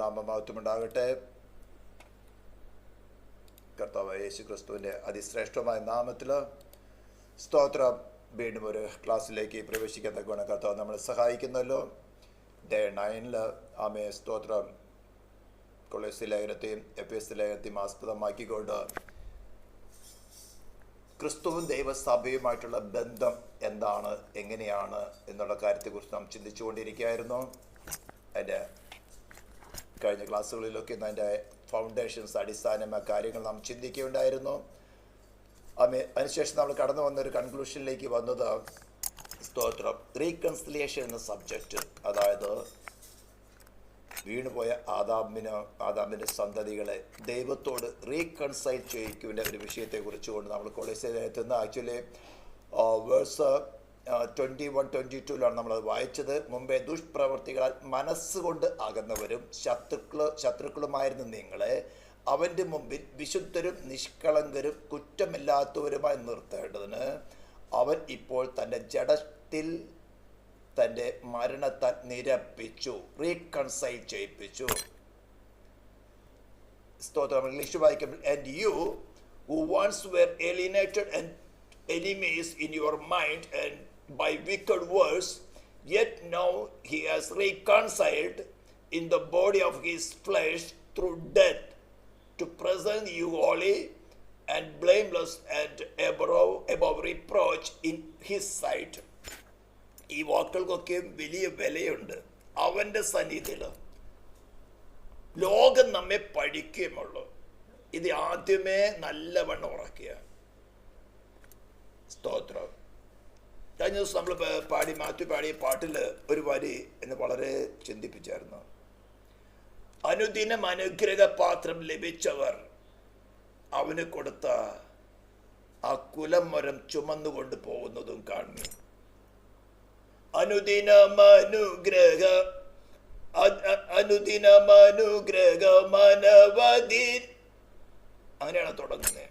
നാമമഹത്വമുണ്ടാകട്ടെ. കർത്താവ് യേശു ക്രിസ്തുവിൻ്റെ അതിശ്രേഷ്ഠമായ നാമത്തിൽ സ്തോത്രം. വീണ്ടും ഒരു ക്ലാസ്സിലേക്ക് പ്രവേശിക്കാൻ തക്കവണ്ണം കർത്താവ് നമ്മളെ സഹായിക്കുന്നല്ലോ. ഡേ 9 ആമേ സ്തോത്രം. കൊളോസ്യ ലേഖനത്തെയും എഫേസ്യ ലേഖനത്തെയും ആസ്പദമാക്കിക്കൊണ്ട് ക്രിസ്തുവും ദൈവസഭയുമായിട്ടുള്ള ബന്ധം എന്താണ്, എങ്ങനെയാണ് എന്നുള്ള കാര്യത്തെക്കുറിച്ച് നാം ചിന്തിച്ചുകൊണ്ടിരിക്കുകയായിരുന്നു. അതിൻ്റെ കഴിഞ്ഞ ക്ലാസ്സുകളിലൊക്കെ അതിൻ്റെ ഫൗണ്ടേഷൻസ്, അടിസ്ഥാനമായ കാര്യങ്ങൾ നാം ചിന്തിക്കുകയുണ്ടായിരുന്നു. അതിനുശേഷം നമ്മൾ കടന്നു വന്നൊരു കൺക്ലൂഷനിലേക്ക് വന്നത് സ്തോത്രം റീകൺസിലിയേഷൻ എന്ന സബ്ജക്റ്റ്, അതായത് വീണുപോയ ആദാമിൻ്റെ സന്തതികളെ ദൈവത്തോട് റീകൺസൈൽ ചെയ്യിക്കുവിൻ്റെ ഒരു വിഷയത്തെക്കുറിച്ച് കൊണ്ട് നമ്മൾ കൊളോസ്യത്തിൽ ആക്ച്വലി വേഴ്സ് 21-22 നമ്മളത് വായിച്ചത്. മുമ്പേ ദുഷ്പ്രവർത്തികളാൽ മനസ്സുകൊണ്ട് അകന്നവരും ശത്രുക്കളുമായിരുന്നു നിങ്ങളെ അവൻ്റെ മുമ്പിൽ വിശുദ്ധരും നിഷ്കളങ്കരും കുറ്റമില്ലാത്തവരുമായി നിർത്തേണ്ടതിന് അവൻ ഇപ്പോൾ തൻ്റെ ജഡത്തിൽ തൻ്റെ മരണത്താൽ നിരപ്പിച്ചു, റീകൺസൈൽ ചെയ്യിപ്പിച്ചു. സ്തോത്രം. ഇംഗ്ലീഷ് വായിക്കുമ്പോൾ, and you who once were alienated and enemies in your mind and by wicked words, yet now he has reconciled in the body of his flesh through death, to present you holy and blameless and above reproach in his sight. ഈ വാക്കുകൾക്കൊക്കെ വലിയ വിലയുണ്ട്. അവൻ്റെ സന്നിധിയിൽ ലോകം നമ്മെ പഠിക്കുകയുമുള്ളൂ. ഇത് ആദ്യമേ നല്ലവണ്ണം ഉറക്കുക. സ്തോത്രം. കഴിഞ്ഞ ദിവസം നമ്മൾ മാത്യു പാടിയ പാട്ടിൽ ഒരു വരി എന്നെ വളരെ ചിന്തിപ്പിച്ചായിരുന്നു. അനുദിനം അനുഗ്രഹപാത്രം ലഭിച്ചവർ അവന് കൊടുത്ത ആ കുലമരം ചുമന്നുകൊണ്ട് പോകുന്നതും കാണുന്നു. അനുദിനമനുഗ്രഹമനവധി, അങ്ങനെയാണ് തുടങ്ങുന്നത്.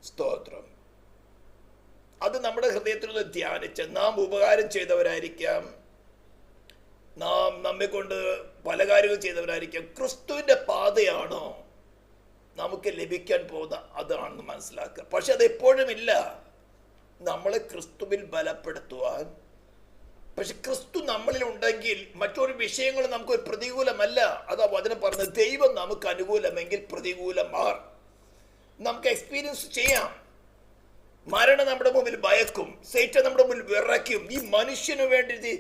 സ്തോത്രം. അത് നമ്മുടെ ഹൃദയത്തിൽ നിന്ന് ധ്യാനിച്ച് നാം ഉപകാരം ചെയ്തവരായിരിക്കാം, നാം നമ്മെ കൊണ്ട് പല കാര്യങ്ങൾ ചെയ്തവരായിരിക്കാം. ക്രിസ്തുവിൻ്റെ പാതയാണോ നമുക്ക് ലഭിക്കാൻ പോകുന്ന, അതാണെന്ന് മനസ്സിലാക്കുക. പക്ഷെ അതെപ്പോഴും ഇല്ല. നമ്മളെ ക്രിസ്തുവിൽ ബലപ്പെടുത്തുവാൻ, പക്ഷെ ക്രിസ്തു നമ്മളിൽ ഉണ്ടെങ്കിൽ മറ്റൊരു വിഷയങ്ങൾ നമുക്കൊരു പ്രതികൂലമല്ല. അതാ വചനം പറഞ്ഞത്, ദൈവം നമുക്ക് അനുകൂലമെങ്കിൽ പ്രതികൂലമാർ. നമുക്ക് എക്സ്പീരിയൻസ് ചെയ്യാം. മരണം നമ്മുടെ മുമ്പിൽ ഭയക്കും, സൈറ്റാൻ നമ്മുടെ മുമ്പിൽ വിറയ്ക്കും. ഈ മനുഷ്യന് വേണ്ടി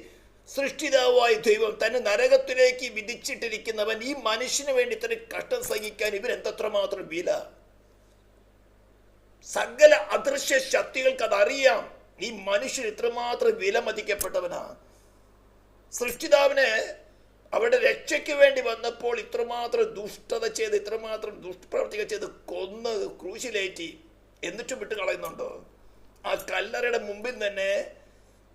സൃഷ്ടിതാവായ ദൈവം തന്നെ നരകത്തിലേക്ക് വിധിച്ചിട്ടിരിക്കുന്നവൻ ഈ മനുഷ്യന് വേണ്ടി ഇത്ര കഷ്ടം സഹിക്കാൻ ഇവരെന്തത്രമാത്രം വില. സകല അദൃശ്യ ശക്തികൾക്ക് അതറിയാം ഈ മനുഷ്യൻ ഇത്രമാത്രം വിലമതിക്കപ്പെട്ടവനാ. സൃഷ്ടിതാവിനെ അവരുടെ രക്ഷയ്ക്ക് വേണ്ടി വന്നപ്പോൾ ഇത്രമാത്രം ദുഷ്ടത ചെയ്ത്, ഇത്രമാത്രം ദുഷ്പ്രവർത്തികൾ ചെയ്ത് കൊന്ന് ക്രൂശിലേറ്റി, എന്നിട്ടും വിട്ട് കളയുന്നുണ്ടോ? ആ കല്ലറയുടെ മുമ്പിൽ തന്നെ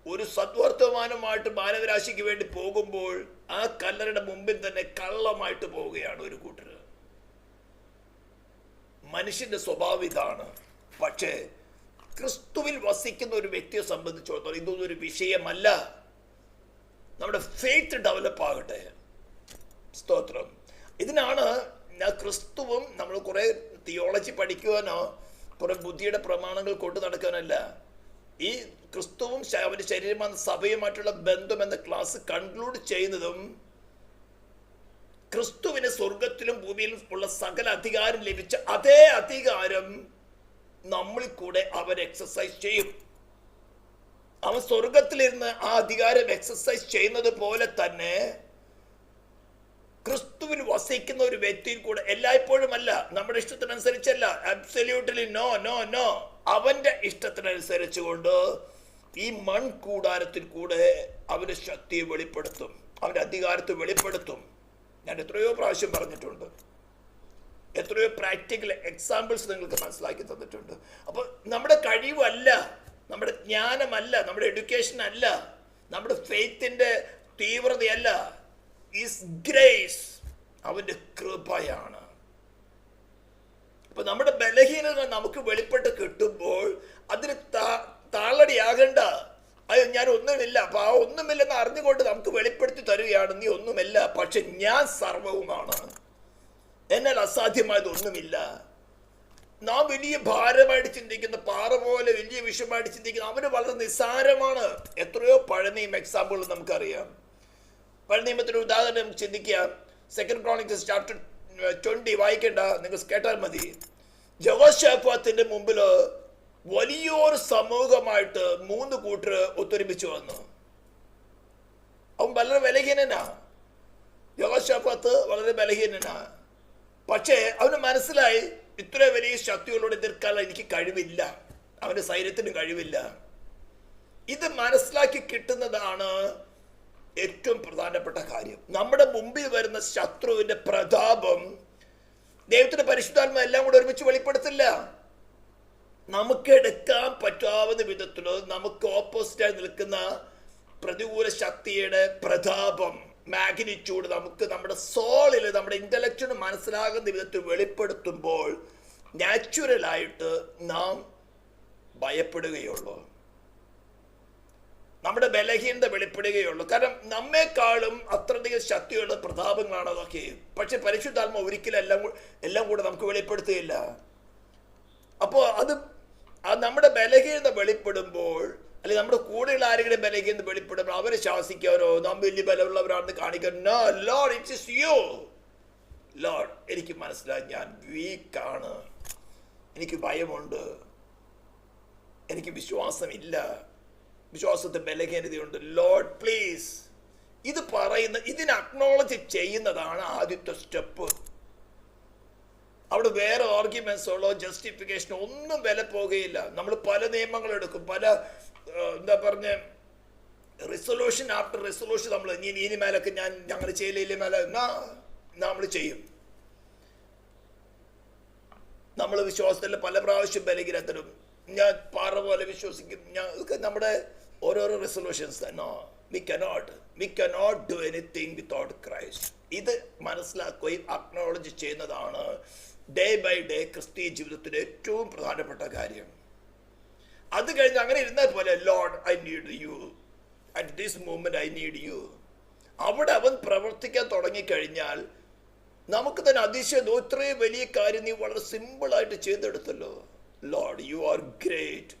ഒരു സദ്വർത്തമാനമായിട്ട് മാനവരാശിക്ക് വേണ്ടി പോകുമ്പോൾ ആ കല്ലറയുടെ മുമ്പിൽ തന്നെ കള്ളമായിട്ട് പോവുകയാണ് ഒരു കൂട്ടർ. മനുഷ്യന്റെ സ്വഭാവം ഇതാണ്. പക്ഷേ ക്രിസ്തുവിൽ വസിക്കുന്ന ഒരു വ്യക്തിയെ സംബന്ധിച്ചിടത്തോളം ഇതൊന്നും ഒരു വിഷയമല്ല. നമ്മുടെ ഫെയ്ത്ത് ഡെവലപ്പ് ആകട്ടെ. സ്തോത്രം. ഇതിനാണ് ക്രിസ്തുവും നമ്മൾ കുറെ തിയോളജി പഠിക്കുവാനോ കുറെ ബുദ്ധിയുടെ പ്രമാണങ്ങൾ കൊണ്ടു നടക്കാനല്ല. ഈ ക്രിസ്തുവും അവന്റെ ശരീരമായ സഭയുമായിട്ടുള്ള ബന്ധം എന്ന ക്ലാസ് കൺക്ലൂഡ് ചെയ്യുന്നതും ക്രിസ്തുവിന് സ്വർഗത്തിലും ഭൂമിയിലും ഉള്ള സകല അധികാരം ലഭിച്ച അതേ അധികാരം നമ്മളിൽ കൂടെ അവൻ എക്സസൈസ് ചെയ്യും. അവൻ സ്വർഗത്തിലിരുന്ന് ആ അധികാരം എക്സസൈസ് ചെയ്യുന്നത് പോലെ തന്നെ ക്രിസ്തുവിൽ വസിക്കുന്ന ഒരു വ്യക്തിയിൽ കൂടെ എല്ലായ്പ്പോഴും അല്ല, നമ്മുടെ ഇഷ്ടത്തിനനുസരിച്ചല്ല, അബ്സല്യൂട്ട്ലി നോ നോ നോ, അവന്റെ ഇഷ്ടത്തിനനുസരിച്ചുകൊണ്ട് ഈ മൺകൂടാരത്തിൽ കൂടെ അവന്റെ ശക്തിയെ വെളിപ്പെടുത്തും, അവന്റെ അധികാരത്തെ വെളിപ്പെടുത്തും. ഞാൻ എത്രയോ പ്രാവശ്യം പറഞ്ഞിട്ടുണ്ട്, എത്രയോ പ്രാക്ടിക്കൽ എക്സാമ്പിൾസ് നിങ്ങൾക്ക് മനസ്സിലാക്കി തന്നിട്ടുണ്ട്. അപ്പോൾ നമ്മുടെ കഴിവല്ല, നമ്മുടെ ജ്ഞാനമല്ല, നമ്മുടെ എഡ്യൂക്കേഷൻ അല്ല, നമ്മുടെ ഫെയ്ത്തിന്റെ തീവ്രതയല്ല, ഈസ് ഗ്രേസ്, അവന്റെ കൃപയാണ്. അപ്പൊ നമ്മുടെ ബലഹീനത നമുക്ക് വെളിപ്പെട്ട് കിട്ടുമ്പോൾ അതിന് താളടിയാകണ്ട, അയ്യോ ഞാൻ ഒന്നുമില്ല, അപ്പൊ ആ ഒന്നുമില്ലെന്ന് അറിഞ്ഞുകൊണ്ട് നമുക്ക് വെളിപ്പെടുത്തി തരികയാണ്, നീ ഒന്നുമില്ല, പക്ഷെ ഞാൻ സർവവുമാണ്, എന്നാൽ അസാധ്യമായത് ഒന്നുമില്ല. നാം വലിയ ഭാരമായിട്ട് ചിന്തിക്കുന്ന, പാറ പോലെ വലിയ വിഷയമായിട്ട് ചിന്തിക്കുന്ന അവന് വളരെ നിസ്സാരമാണ്. എത്രയോ പഴയ നിയമ എക്സാമ്പിൾ നമുക്കറിയാം. പഴയ നിയമത്തിന് ഉദാഹരണം നമുക്ക് ചിന്തിക്കാം. 2 Chronicles chapter 20 വായിക്കേണ്ട, നിങ്ങൾ കേട്ടാൽ മതി. യഹോശാഫാത്തിന്റെ മുമ്പില് വലിയൊരു സമൂഹമായിട്ട് 3 കൂട്ടർ ഒത്തൊരുമിച്ച് വന്നു. അവൻ വളരെ ബലഹീനനാ, യഹോശാഫാത്ത് വളരെ ബലഹീനനാ. പക്ഷേ അവന് മനസ്സിലായി, ഇത്ര വലിയ ശക്തികളോട് എതിർക്കാൻ എനിക്ക് കഴിവില്ല, അവന്റെ സൈന്യത്തിന് കഴിവില്ല. ഇത് മനസ്സിലാക്കി കിട്ടുന്നതാണ് ഏറ്റവും പ്രധാനപ്പെട്ട കാര്യം. നമ്മുടെ മുമ്പിൽ വരുന്ന ശത്രുവിന്റെ പ്രതാപം ദൈവത്തിന്റെ പരിശുദ്ധാത്മ എല്ലാം കൂടെ ഒരുമിച്ച് വെളിപ്പെടുത്തില്ല. നമുക്ക് എടുക്കാൻ പറ്റാവുന്ന വിധത്തില് നമുക്ക് ഓപ്പോസിറ്റായി നിൽക്കുന്ന പ്രതികൂല ശക്തിയുടെ പ്രതാപം, മാഗ്നിറ്റ്യൂഡ് നമുക്ക് നമ്മുടെ സോളിൽ, നമ്മുടെ ഇന്റലക്റ്റിന് മനസ്സിലാകുന്ന വിധത്തിൽ വെളിപ്പെടുത്തുമ്പോൾ നാച്ചുറലായിട്ട് നാം ഭയപ്പെടുകയുള്ളൂ, നമ്മുടെ ബലഹീനത വെളിപ്പെടുകയുള്ളൂ. കാരണം നമ്മെക്കാളും അത്രയധികം ശക്തിയുള്ള പ്രതാപങ്ങളാണ് അതൊക്കെ. പക്ഷെ പരിശുദ്ധാത്മ ഒരിക്കലും എല്ലാം കൂടെ നമുക്ക് വെളിപ്പെടുത്തുകയില്ല. അപ്പോൾ അത് നമ്മുടെ ബലഹീനത വെളിപ്പെടുമ്പോൾ, അല്ലെങ്കിൽ നമ്മുടെ കൂടെയുള്ള ആരെങ്കിലും ബലഹീനത വെളിപ്പെടുമ്പോൾ അവരെ ശാസിക്കാനോ നാം വലിയ ബലമുള്ളവരാണെന്ന് കാണിക്കാനോ, no Lord, it is you. Lord, എനിക്ക് മനസ്സിലായി ഞാൻ വീക്കാണ്, എനിക്ക് ഭയമുണ്ട്, എനിക്ക് വിശ്വാസമില്ല, വിശ്വാസത്തിൽ ബലഹീനതയുണ്ട്. ലോർഡ് പ്ലീസ്, ഇത് പറയുന്ന, ഇതിനെ അക്നോളജ് ചെയ്യുന്നതാണ് ആദ്യത്തെ സ്റ്റെപ്പ്. അവിടെ വേറെ ആർഗ്യുമെന്റ്സോളോ ജസ്റ്റിഫിക്കേഷനോ ഒന്നും വില പോകുകയില്ല. നമ്മൾ പല നിയമങ്ങൾ എടുക്കും, പല എന്താ പറഞ്ഞ റിസൊല്യൂഷൻ ആഫ്റ്റർ റിസൊല്യൂഷൻ. നമ്മൾ ഇനി മേലൊക്കെ ഞങ്ങൾ ചെയ്യില്ല, മേലെ നമ്മൾ ചെയ്യും. നമ്മൾ വിശ്വാസത്തിൽ പല പ്രാവശ്യം ബലഹീനത്തിലും ഞാൻ പാറ പോലെ വിശ്വസിക്കും, നമ്മുടെ ഓരോരോ resolutions. No, we cannot do anything without Christ. ഇത് മനസ്സിലാക്കുകയും അക്നോളജ് ചെയ്യുന്നതാണ് ഡേ ബൈ ഡേ ക്രിസ്തീയ ജീവിതത്തിൻ്റെ ഏറ്റവും പ്രധാനപ്പെട്ട കാര്യം. അത് കഴിഞ്ഞ് അങ്ങനെ ഇരുന്നാൽ പോലെ, Lord I need you, at this moment I need you. അവിടെ അവൻ പ്രവർത്തിക്കാൻ തുടങ്ങിക്കഴിഞ്ഞാൽ നമുക്ക് തന്നെ അതിശയം, ഇത്രയും വലിയ കാര്യം നീ വളരെ സിമ്പിളായിട്ട് ചെയ്തെടുത്തല്ലോ. Lord you are great,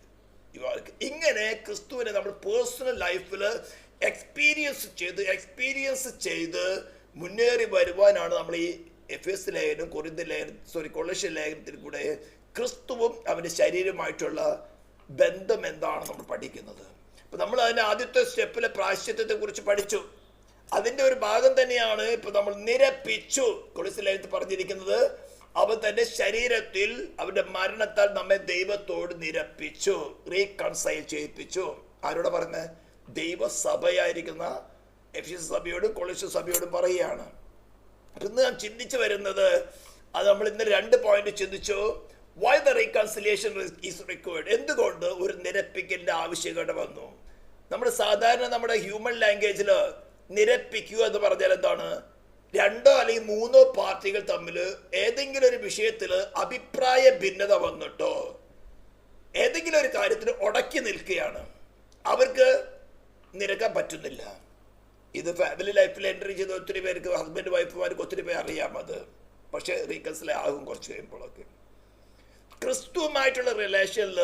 you are. ഇങ്ങനെ ക്രിസ്തുവിനെ നമ്മുടെ പേഴ്സണൽ ലൈഫിൽ എക്സ്പീരിയൻസ് ചെയ്ത് മുന്നേറി വരുവാനാണ് നമ്മൾ ഈ എഫേസ് ലേഖനം, കൊളോസ്യ ലേഖനത്തിൽ കൂടെ ക്രിസ്തുവും അവൻ്റെ ശരീരമായിട്ടുള്ള ബന്ധം എന്താണ് നമ്മൾ പഠിക്കുന്നത്. അപ്പം നമ്മൾ അതിൻ്റെ ആദ്യത്തെ സ്റ്റെപ്പിലെ പ്രായശ്ചിത്തത്തെ കുറിച്ച് പഠിച്ചു. അതിൻ്റെ ഒരു ഭാഗം തന്നെയാണ് ഇപ്പം നമ്മൾ നിരപ്പിച്ചു. കൊളോസ്യ ലേഖനത്തിൽ പറഞ്ഞിരിക്കുന്നത്, അവൻ തന്റെ ശരീരത്തിൽ അവന്റെ മരണത്താൽ നമ്മെ ദൈവത്തോട് നിരപ്പിച്ചു, റീകൺസൈൽ ചെയ്യിപ്പിച്ചു. ആരോട് പറഞ്ഞ? ദൈവസഭയായിരിക്കുന്ന എഫേസ്യ സഭയോടും കൊളോസ്യ സഭയോടും പറയുകയാണ്. അപ്പം ഇന്ന് നാം ചിന്തിച്ചു വരുന്നത്, അത് നമ്മൾ ഇന്ന് 2 പോയിന്റ് ചിന്തിച്ചു. Why the reconciliation is required. എന്തുകൊണ്ട് ഒരു നിരപ്പിക്കലിന്റെ ആവശ്യകത വന്നു? നമ്മുടെ ഹ്യൂമൻ ലാംഗ്വേജിൽ നിരപ്പിക്കുക എന്ന് പറഞ്ഞാൽ എന്താണ്? 2 അല്ലെങ്കിൽ 3 പാർട്ടികൾ തമ്മിൽ ഏതെങ്കിലും ഒരു വിഷയത്തിൽ അഭിപ്രായ ഭിന്നത വന്നിട്ടോ ഏതെങ്കിലും ഒരു കാര്യത്തിന് ഉടക്കി നിൽക്കുകയാണ്, അവർക്ക് നിരക്കാൻ പറ്റുന്നില്ല. ഇത് ഫാമിലി ലൈഫിൽ എൻട്രി ചെയ്ത ഒത്തിരി പേർക്ക്, ഹസ്ബൻഡ് വൈഫുമാർക്ക് ഒത്തിരി പേർ അറിയാം അത്. പക്ഷെ റീകൺസിലേ ആകും കുറച്ച് കഴിയുമ്പോഴൊക്കെ. ക്രിസ്തുവുമായിട്ടുള്ള റിലേഷനിൽ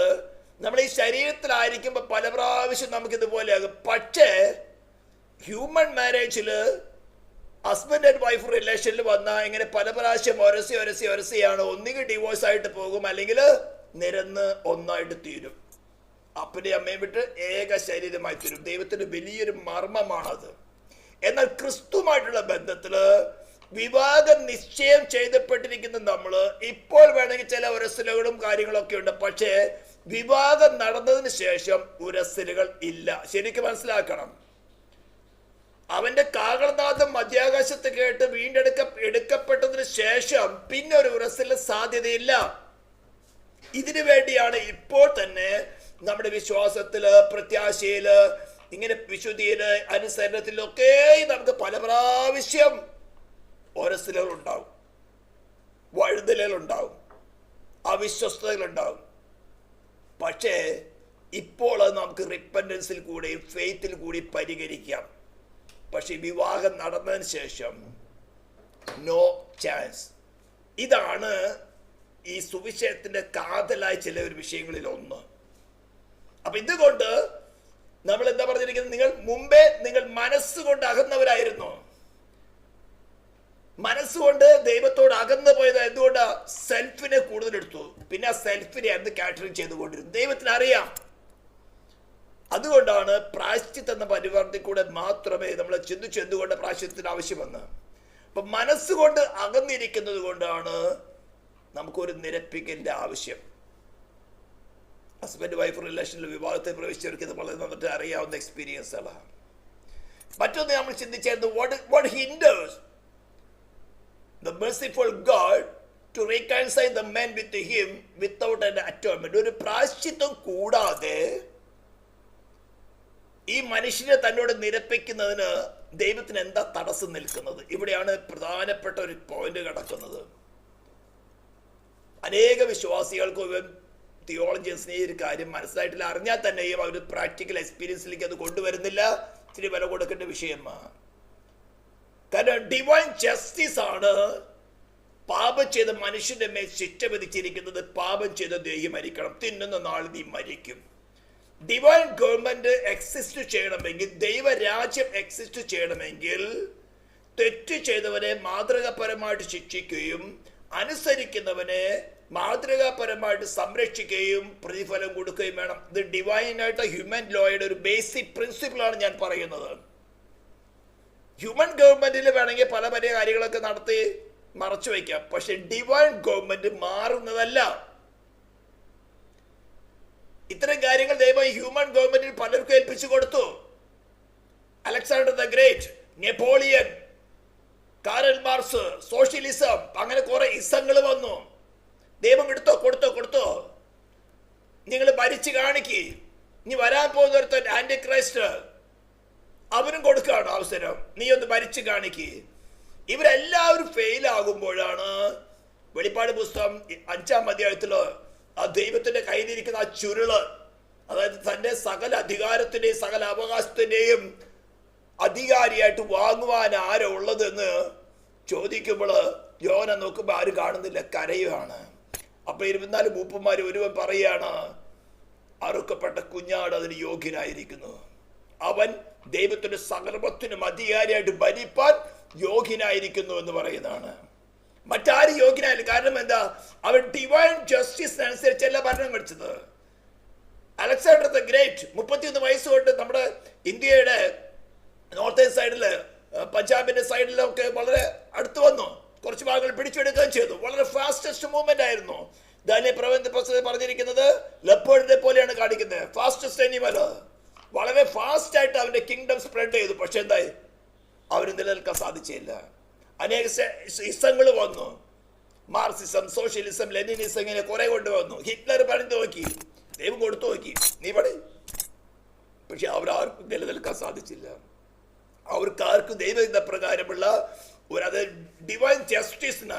നമ്മൾ ഈ ശരീരത്തിലായിരിക്കുമ്പോൾ പല പ്രാവശ്യം നമുക്കിതുപോലെ ആകും. പക്ഷേ ഹ്യൂമൻ മാരേജിൽ ഹസ്ബൻഡ് ആൻഡ് വൈഫ് റിലേഷനിൽ വന്നാൽ ഇങ്ങനെ പല പ്രാവശ്യം ഒരസിയാണ്. ഒന്നുകിൽ ഡിവോഴ്സ് ആയിട്ട് പോകും, അല്ലെങ്കിൽ നിരന്ന് ഒന്നായിട്ട് തീരും. അപ്പനെ അമ്മയും വിട്ട് ഏക ശരീരമായി തീരും. ദൈവത്തിന് വലിയൊരു മർമ്മമാണത്. എന്നാൽ ക്രിസ്തുമായിട്ടുള്ള ബന്ധത്തില് വിവാഹം നിശ്ചയം ചെയ്തപ്പെട്ടിരിക്കുന്ന നമ്മള് ഇപ്പോൾ വേണമെങ്കിൽ ചില ഉരസലുകളും കാര്യങ്ങളൊക്കെ ഉണ്ട്. പക്ഷേ വിവാഹം നടന്നതിന് ശേഷം ഉരസലുകൾ ഇല്ല. ശരിക്കും മനസ്സിലാക്കണം. അവന്റെ കാകളനാഥം മധ്യാകാശത്ത് കേട്ട് എടുക്കപ്പെട്ടതിന് ശേഷം പിന്നെ ഒരു ഉരസലിന് സാധ്യതയില്ല. ഇതിനു വേണ്ടിയാണ് ഇപ്പോൾ തന്നെ നമ്മുടെ വിശ്വാസത്തില്, പ്രത്യാശയില്, ഇങ്ങനെ വിശുദ്ധിയില്, അനുസരണത്തിലൊക്കെ നമുക്ക് പല പ്രാവശ്യം ഉരസലുകൾ ഉണ്ടാവും, വഴുതലുകൾ ഉണ്ടാവും, അവിശ്വസ്തതകൾ ഉണ്ടാവും. പക്ഷേ ഇപ്പോൾ അത് നമുക്ക് റിപ്പൻഡൻസിൽ കൂടി ഫെയ്ത്തിൽ കൂടി പരിഹരിക്കാം. പക്ഷെ വിവാഹം നടന്നതിന് ശേഷം നോ ചാൻസ്. ഇതാണ് ഈ സുവിശേഷത്തിന്റെ കാതലായ ചില ഒരു വിഷയങ്ങളിൽ ഒന്ന്. അപ്പൊ ഇതുകൊണ്ട് നമ്മൾ എന്താ പറഞ്ഞിരിക്കുന്നത്? നിങ്ങൾ മുമ്പേ നിങ്ങൾ മനസ്സുകൊണ്ട് അകന്നവരായിരുന്നു. മനസ്സുകൊണ്ട് ദൈവത്തോട് അകന്നു പോയത് എന്തുകൊണ്ടാ? സെൽഫിനെ കൂടുതൽ എടുത്തു. പിന്നെ ആ സെൽഫിനെ ആയിരുന്നു കാറ്ററിംഗ് ചെയ്തുകൊണ്ടിരുന്നു. ദൈവത്തിന് അറിയാം. അതുകൊണ്ടാണ് പ്രായശ്ചിത്തം എന്ന പരിവർത്തി കൂടെ മാത്രമേ നമ്മൾ ചിന്തിച്ചു എന്തുകൊണ്ട് പ്രായശ്ചിത്തത്തിന് ആവശ്യമെന്ന്. അപ്പൊ മനസ്സുകൊണ്ട് അകന്നിരിക്കുന്നത് കൊണ്ടാണ് നമുക്കൊരു നിരപ്പിക്കലിന്റെ ആവശ്യം. ഹസ്ബൻഡ് വൈഫ് റിലേഷനിൽ വിവാഹത്തെ പ്രവേശിച്ചവർക്ക് ഇത് വളരെ നന്നായിട്ട് അറിയാവുന്ന എക്സ്പീരിയൻസ് ആണ്. മറ്റൊന്ന് നമ്മൾ ചിന്തിച്ചായിരുന്നു, what hinders the merciful God to reconcile the man with him without an atonement? ഒരു പ്രായശ്ചിത്തം കൂടാതെ ഈ മനുഷ്യനെ തന്നോട് നിരപ്പിക്കുന്നതിന് ദൈവത്തിന് എന്താ തടസ്സം നിൽക്കുന്നത്? ഇവിടെയാണ് പ്രധാനപ്പെട്ട ഒരു പോയിന്റ് കിടക്കുന്നത്. അനേക വിശ്വാസികൾക്ക് തിയോളജിയൻസിന് ഈ ഒരു കാര്യം മനസ്സിലായിട്ടില്ല. അറിഞ്ഞാൽ തന്നെയും അവർ പ്രാക്ടിക്കൽ എക്സ്പീരിയൻസിലേക്ക് അത് കൊണ്ടുവരുന്നില്ല. ഇത്തിരി വില കൊടുക്കേണ്ട വിഷയമാണ്. കാരണം ഡിവൈൻ ജസ്റ്റിസ് ആണ് പാപം ചെയ്ത മനുഷ്യന്റെ മേൽ ശിക്ഷ വിധിച്ചിരിക്കുന്നത്. പാപം ചെയ്ത ദേഹി മരിക്കണം, തിന്നുന്ന നാൾ നീ മരിക്കും. ഡിവൈൻ ഗവൺമെന്റ് എക്സിസ്റ്റ് ചെയ്യണമെങ്കിൽ, ദൈവരാജ്യം എക്സിസ്റ്റ് ചെയ്യണമെങ്കിൽ തെറ്റ് ചെയ്തവനെ മാതൃകാപരമായിട്ട് ശിക്ഷിക്കുകയും അനുസരിക്കുന്നവനെ മാതൃകാപരമായിട്ട് സംരക്ഷിക്കുകയും പ്രതിഫലം കൊടുക്കുകയും വേണം. ഇത് ഡിവൈനായിട്ട് ഹ്യൂമൻ ലോയുടെ ഒരു ബേസിക് പ്രിൻസിപ്പിളാണ് ഞാൻ പറയുന്നത്. ഹ്യൂമൻ ഗവൺമെന്റിൽ വേണമെങ്കിൽ പല പല കാര്യങ്ങളൊക്കെ നടത്തി മറച്ചു വയ്ക്കാം. പക്ഷെ ഡിവൈൻ ഗവൺമെന്റ് മാറുന്നതല്ല. ഇത്തരം കാര്യങ്ങൾ ദൈവം ഹ്യൂമൻ ഗവൺമെന്റിൽ പലർക്കും ഏൽപ്പിച്ചു കൊടുത്തു. Alexander the great, Napoleon, carol marks, socialism, അങ്ങനെ കുറെ ഇസങ്ങൾ വന്നു. ദൈവം എടുത്തോ കൊടുത്തോ നിങ്ങൾ ഭരിച്ചു കാണിക്ക്. ഇനി വരാൻ പോകുന്നൊരുത്തൻ ആന്റി ക്രൈസ്റ്റ്, അവനും കൊടുക്കുകയാണ് അവസരം, നീ ഒന്ന് ഭരിച്ചു കാണിക്ക്. ഇവരെല്ലാവരും ഫെയിൽ ആകുമ്പോഴാണ് വെളിപ്പാട് പുസ്തകം 5-ാം അധ്യായത്തില് ആ ദൈവത്തിന്റെ കയ്യിലിരിക്കുന്ന ആ ചുരുള്, അതായത് തന്റെ സകല അധികാരത്തിന്റെയും സകല അവകാശത്തിന്റെയും അധികാരിയായിട്ട് വാങ്ങുവാൻ ആരോ ഉള്ളതെന്ന് ചോദിക്കുമ്പോൾ യോന നോക്കുമ്പോൾ ആരും കാണുന്നില്ല, കരയുകയാണ്. അപ്പൊ 24 മൂപ്പന്മാർ ഒരുവൻ പറയാണ്, അറുക്കപ്പെട്ട കുഞ്ഞാട് അതിന് യോഗ്യനായിരിക്കുന്നു. അവൻ ദൈവത്തിന്റെ സകലത്തിനും അധികാരിയായിട്ട് ഭരിപ്പാൻ യോഗ്യനായിരിക്കുന്നു എന്ന് പറയുന്നതാണ്. മറ്റാരും യോഗ്യനായില്ല. കാരണം എന്താ? അവൻ ഡിവൈൻ ജസ്റ്റിസിനനുസരിച്ചല്ല ഭരണം കഴിച്ചത്. അലക്സാണ്ടർ ദ ഗ്രേറ്റ് 31 വയസ്സ് കൊണ്ട് നമ്മുടെ ഇന്ത്യയുടെ നോർത്തേൺ സൈഡില്, പഞ്ചാബിന്റെ സൈഡിലൊക്കെ വളരെ അടുത്ത് വന്നു. കുറച്ച് ഭാഗങ്ങൾ പിടിച്ചെടുക്കുകയും ചെയ്തു. വളരെ ഫാസ്റ്റസ്റ്റ് മൂവ്മെന്റ് ആയിരുന്നു. ദാനിയേൽ പ്രവചന പുസ്തകത്തിൽ പറഞ്ഞിരിക്കുന്നത് ലെപ്പേർഡിനെ പോലെയാണ് കാണിക്കുന്നത്. Fastest animal. വളരെ ഫാസ്റ്റ് ആയിട്ട് അവന്റെ കിങ്ഡം സ്പ്രെഡ് ചെയ്തു. പക്ഷെ എന്തായി? അവന് നിലനിൽക്കാൻ സാധിച്ചില്ല. അനേക ഇസങ്ങൾ വന്നു. മാർക്സിസം, സോഷ്യലിസം, ലെനിനിസം, ഇങ്ങനെ കുറെ കൊണ്ടുവന്നു. ഹിറ്റ്ലർ പറഞ്ഞു നോക്കി, ദൈവം കൊടുത്തു നോക്കി, നീ പണി. പക്ഷെ അവരാർക്കും നിലനിൽക്കാൻ സാധിച്ചില്ല. അവർക്കാർക്കും ദൈവം എന്ന പ്രകാരമുള്ള അത് ഡിവൈൻ ജസ്റ്റിസിന്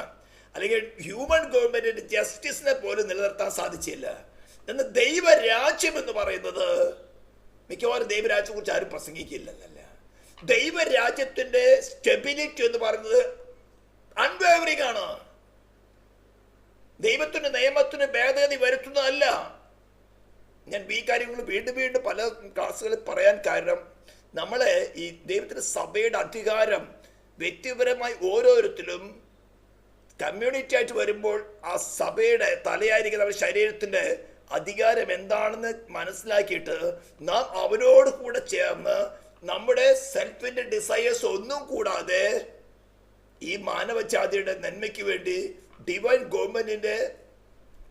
അല്ലെങ്കിൽ ഹ്യൂമൻ ഗവൺമെന്റിന്റെ ജസ്റ്റിസിനെ പോലും നിലനിർത്താൻ സാധിച്ചില്ല. എന്നാൽ ദൈവരാജ്യം എന്ന് പറയുന്നത്, മിക്കവാറും ദൈവരാജ്യത്തെ കുറിച്ച് ആരും പ്രസംഗിക്കില്ലെന്നല്ല. ദൈവരാജ്യത്തിന്റെ സ്റ്റെബിലിറ്റി എന്ന് പറയുന്നത് അൺവേവറിംഗ് ആണ്. ദൈവത്തിന്റെ നിയമത്തിന് ഭേദഗതി വരുത്തുന്നതല്ല. ഞാൻ ഈ കാര്യങ്ങൾ വീണ്ടും പല ക്ലാസ്സുകളിൽ പറയാൻ കാരണം, നമ്മളെ ഈ ദൈവത്തിന്റെ സഭയുടെ അധികാരം വ്യക്തിപരമായി ഓരോരുത്തരും കമ്മ്യൂണിറ്റി ആയിട്ട് വരുമ്പോൾ ആ സഭയുടെ തലയായിരിക്കുന്ന നമ്മുടെ ശരീരത്തിന്റെ അധികാരം എന്താണെന്ന് മനസ്സിലാക്കിയിട്ട് നാം അവനോട് കൂടെ ചേർന്ന് നമ്മുടെ സെൽഫിന്റെ ഡിസയേഴ്സ് ഒന്നും കൂടാതെ ഈ മാനവജാതിയുടെ നന്മയ്ക്ക് വേണ്ടി ഡിവൈൻ ഗവൺമെന്റിന്റെ